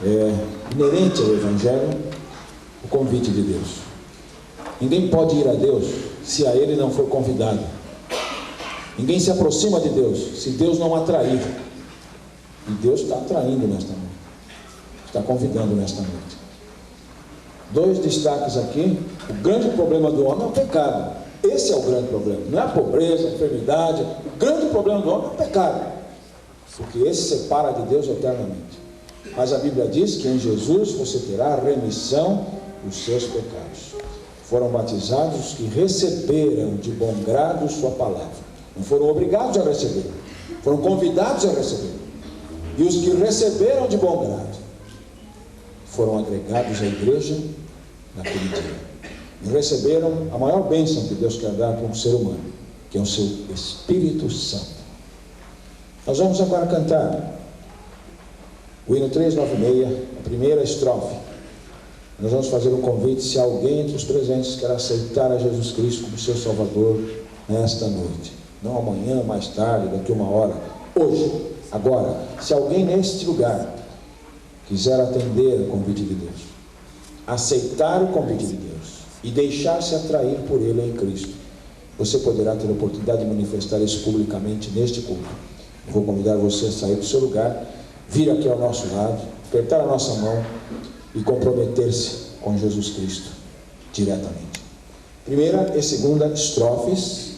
É inerente ao Evangelho o convite de Deus. Ninguém pode ir a Deus se a Ele não for convidado. Ninguém se aproxima de Deus se Deus não atrair. E Deus está atraindo nesta noite, está convidando nesta noite. 2 destaques aqui. O grande problema do homem é o pecado. Esse é o grande problema, não é a pobreza, a enfermidade. O grande problema do homem é o pecado, porque esse separa de Deus eternamente. Mas a Bíblia diz que em Jesus você terá a remissão dos seus pecados. Foram batizados os que receberam de bom grado sua palavra. Não foram obrigados a receber, foram convidados a receber. E os que receberam de bom grado foram agregados à igreja naquele dia. e receberam a maior bênção que Deus quer dar para um ser humano, que é o seu Espírito Santo. Nós vamos agora cantar o hino 396, a primeira estrofe. Nós vamos fazer um convite, se alguém entre os presentes quer aceitar a Jesus Cristo como seu Salvador nesta noite. Não amanhã, mais tarde, daqui uma hora. Hoje, agora. Se alguém neste lugar quiser atender o convite de Deus, aceitar o convite de Deus e deixar-se atrair por Ele em Cristo, você poderá ter a oportunidade de manifestar isso publicamente neste culto. Eu vou convidar você a sair do seu lugar, vir aqui ao nosso lado, apertar a nossa mão e comprometer-se com Jesus Cristo diretamente. Primeira e segunda estrofes,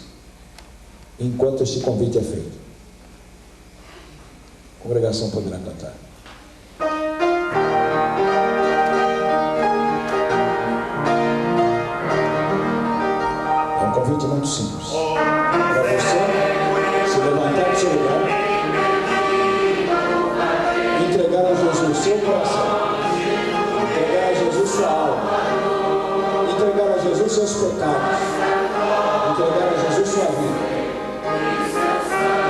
enquanto este convite é feito. A congregação poderá cantar. É um convite muito simples. Para você se levantar do seu lugar, entregar a Jesus seu coração, entregar a Jesus sua alma, entregar a Jesus seus pecados, entregar a Jesus sua vida,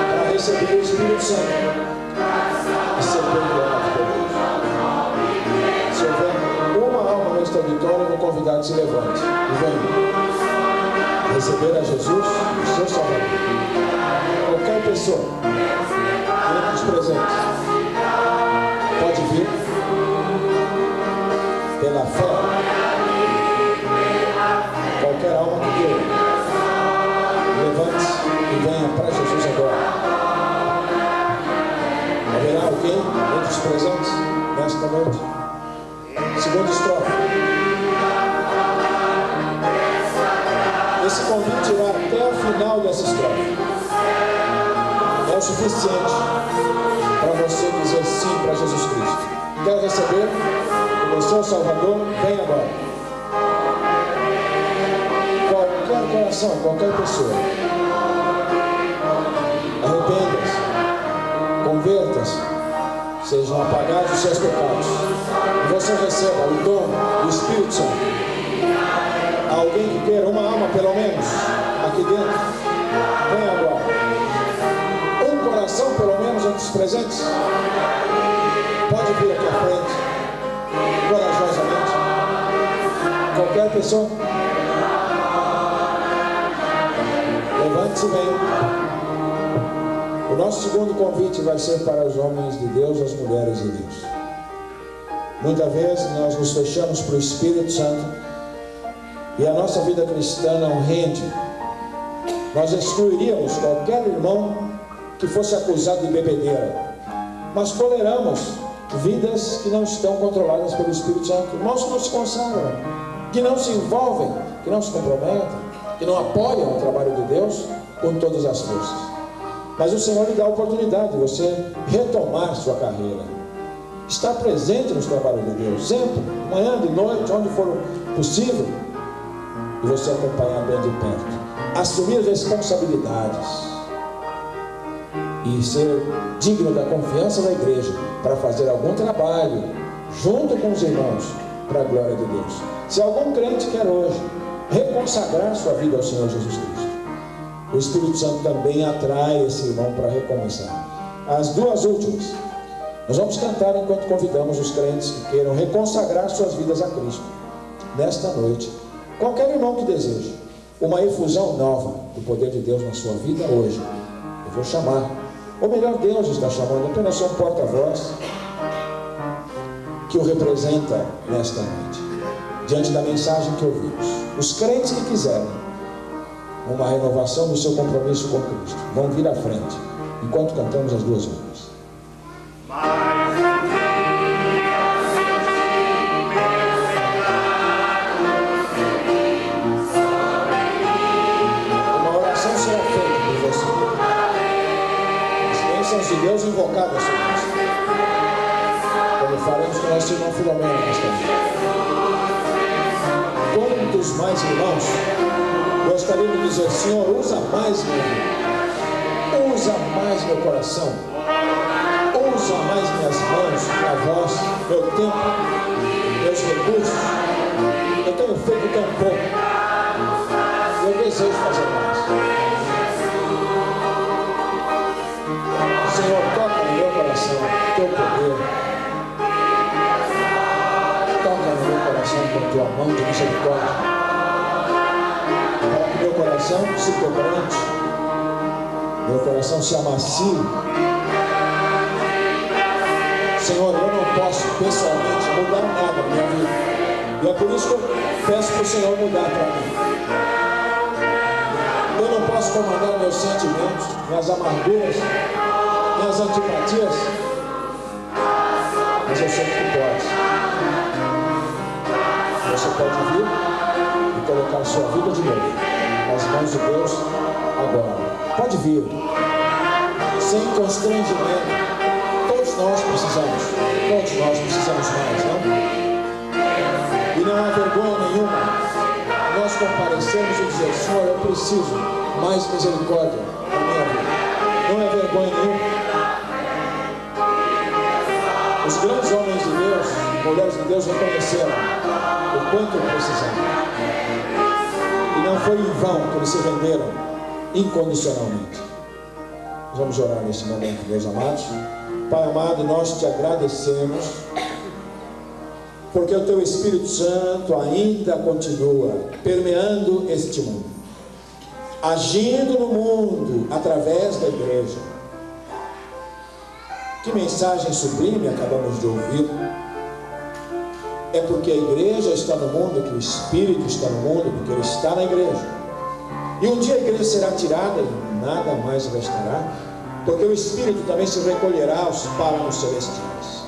para receber o Espírito Santo e ser perdoado por Deus. Se houver uma alma neste auditório, eu vou convidar que se levante e venha receber a Jesus, o seu Salvador. Qualquer pessoa entre os presentes pode vir pela fé. Qualquer alma que queira, levante-se e venha para Jesus agora. Haverá alguém entre os presentes nesta noite? Segunda estrofe. Esse convite irá até o final dessa estrofe. É o suficiente para você dizer sim para Jesus Cristo. Quer receber como seu Salvador? Vem agora. Qualquer coração, qualquer pessoa, arrependa-se, converta-se, sejam apagados os seus pecados, e você receba o dom do Espírito Santo. Alguém que queira uma alma pelo menos aqui dentro, vem agora. Um coração pelo menos entre os presentes, pode vir aqui à frente, corajosamente. Qualquer pessoa, levante-se e venha. O nosso segundo convite vai ser para os homens de Deus, as mulheres de Deus. Muitas vezes nós nos fechamos para o Espírito Santo e a nossa vida cristã não rende. Nós excluiríamos qualquer irmão que fosse acusado de bebedeira, mas toleramos vidas que não estão controladas pelo Espírito Santo, irmãos que não se consagram, que não se envolvem, que não se comprometem, que não apoiam o trabalho de Deus com todas as forças. Mas o Senhor lhe dá a oportunidade de você retomar sua carreira, estar presente nos trabalhos de Deus, sempre, manhã, de noite, onde for possível, e você acompanhar bem de perto, assumir responsabilidades e ser digno da confiança da igreja para fazer algum trabalho junto com os irmãos para a glória de Deus. Se algum crente quer hoje reconsagrar sua vida ao Senhor Jesus Cristo, o Espírito Santo também atrai esse irmão para recomeçar. As duas últimas nós vamos cantar enquanto convidamos os crentes que queiram reconsagrar suas vidas a Cristo nesta noite. Qualquer irmão que deseje uma efusão nova do poder de Deus na sua vida hoje, eu vou chamar, ou melhor, Deus está chamando, apenas sou um porta-voz que o representa nesta noite, diante da mensagem que ouvimos. Os crentes que quiserem uma renovação do seu compromisso com Cristo vão vir à frente enquanto cantamos as duas músicas. Uma oração será feita por você. As bênçãos de Deus invocadas sobre você, como faremos com nosso irmão Filomeno nesta noite. Quantos mais irmãos gostaria de dizer: Senhor, usa mais minha vida, usa mais meu coração, usa mais minhas mãos, minha voz, meu tempo, meus recursos. Eu tenho feito tão pouco. Eu desejo fazer mais. Senhor, toca no meu coração teu poder. Toca no meu coração com tua mão de misericórdia. Para que meu coração se quebrante, meu coração se amacie. Senhor, eu não posso pessoalmente mudar nada na minha vida. E é por isso que eu peço para o Senhor mudar para mim. Eu não posso comandar meus sentimentos, minhas amarguras, minhas antipatias, mas eu sei que tu podes. Você pode vir e colocar a sua vida de novo nas mãos de Deus agora. Pode vir, sem constrangimento. Todos nós precisamos mais, não? E não há vergonha nenhuma nós comparecermos e dizer: Senhor, eu preciso mais misericórdia na minha vida. Não é vergonha nenhuma. Os grandes homens de Deus, mulheres de Deus, reconheceram o quanto precisavam. E não foi em vão que eles se renderam incondicionalmente. Nós vamos orar nesse momento, meus amados. Pai amado, nós te agradecemos, porque o teu Espírito Santo ainda continua permeando este mundo, agindo no mundo através da igreja. Que mensagem sublime acabamos de ouvir. É porque a igreja está no mundo que o Espírito está no mundo, porque ele está na igreja. E um dia a igreja será tirada e nada mais restará, porque o Espírito também se recolherá aos páramos celestiais.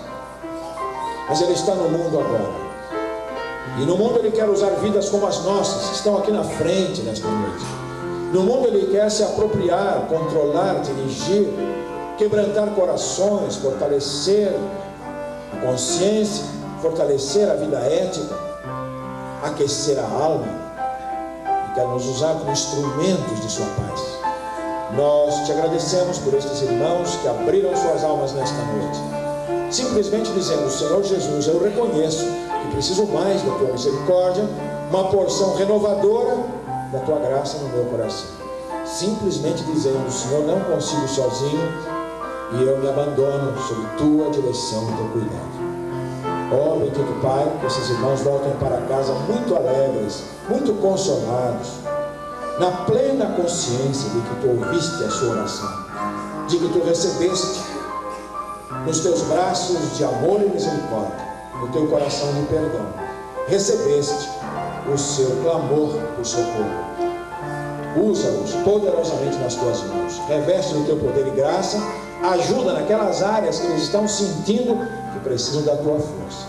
Mas ele está no mundo agora. E no mundo ele quer usar vidas como as nossas, que estão aqui na frente nesta noite. No mundo ele quer se apropriar, controlar, dirigir, quebrantar corações, fortalecer a consciência, fortalecer a vida ética, aquecer a alma. E quer nos usar como instrumentos de sua paz. Nós te agradecemos por estes irmãos que abriram suas almas nesta noite, simplesmente dizendo: Senhor Jesus, eu reconheço que preciso mais da tua misericórdia, uma porção renovadora da tua graça no meu coração. Simplesmente dizendo: Senhor, não consigo sozinho e eu me abandono sob tua direção e teu cuidado. Ó bendito Pai, que esses irmãos voltem para casa muito alegres, muito consolados, na plena consciência de que tu ouviste a sua oração, de que tu recebeste nos teus braços de amor e misericórdia, no teu coração de perdão, recebeste o seu clamor por socorro. Usa-os poderosamente nas tuas mãos, reveste no teu poder e graça, ajuda naquelas áreas que eles estão sentindo que precisam da tua força,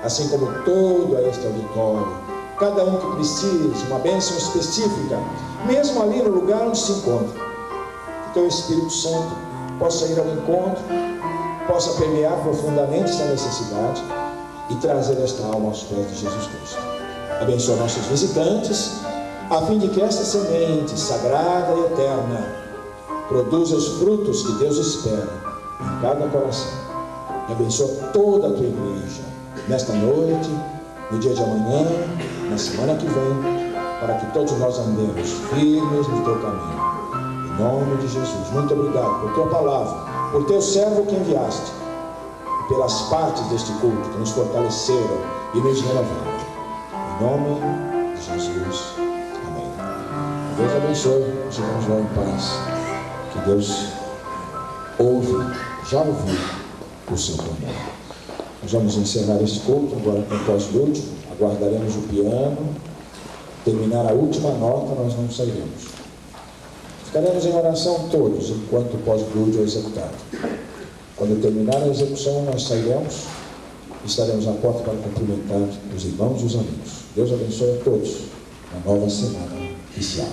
assim como todo este auditório. Cada um que precise uma bênção específica, mesmo ali no lugar onde se encontra, que teu Espírito Santo possa ir ao encontro, possa permear profundamente essa necessidade e trazer esta alma aos pés de Jesus Cristo. Abençoa nossos visitantes, a fim de que esta semente sagrada e eterna produza os frutos que Deus espera em cada coração. E abençoa toda a tua igreja nesta noite, no dia de amanhã, na semana que vem, para que todos nós andemos firmes no teu caminho. Em nome de Jesus, muito obrigado por tua palavra, por teu servo que enviaste, e pelas partes deste culto que nos fortaleceram e nos renovaram. Em nome de Jesus, amém. Deus abençoe, os irmãos vão em paz. Que Deus já ouviu o seu clamor. Nós vamos encerrar este culto agora com o pós-lúdio. Aguardaremos o piano. Terminar a última nota, nós não sairemos. Ficaremos em oração todos enquanto o pós-lúdio é executado. Quando terminar a execução, nós sairemos e estaremos na porta para cumprimentar os irmãos e os amigos. Deus abençoe a todos na nova semana inicial.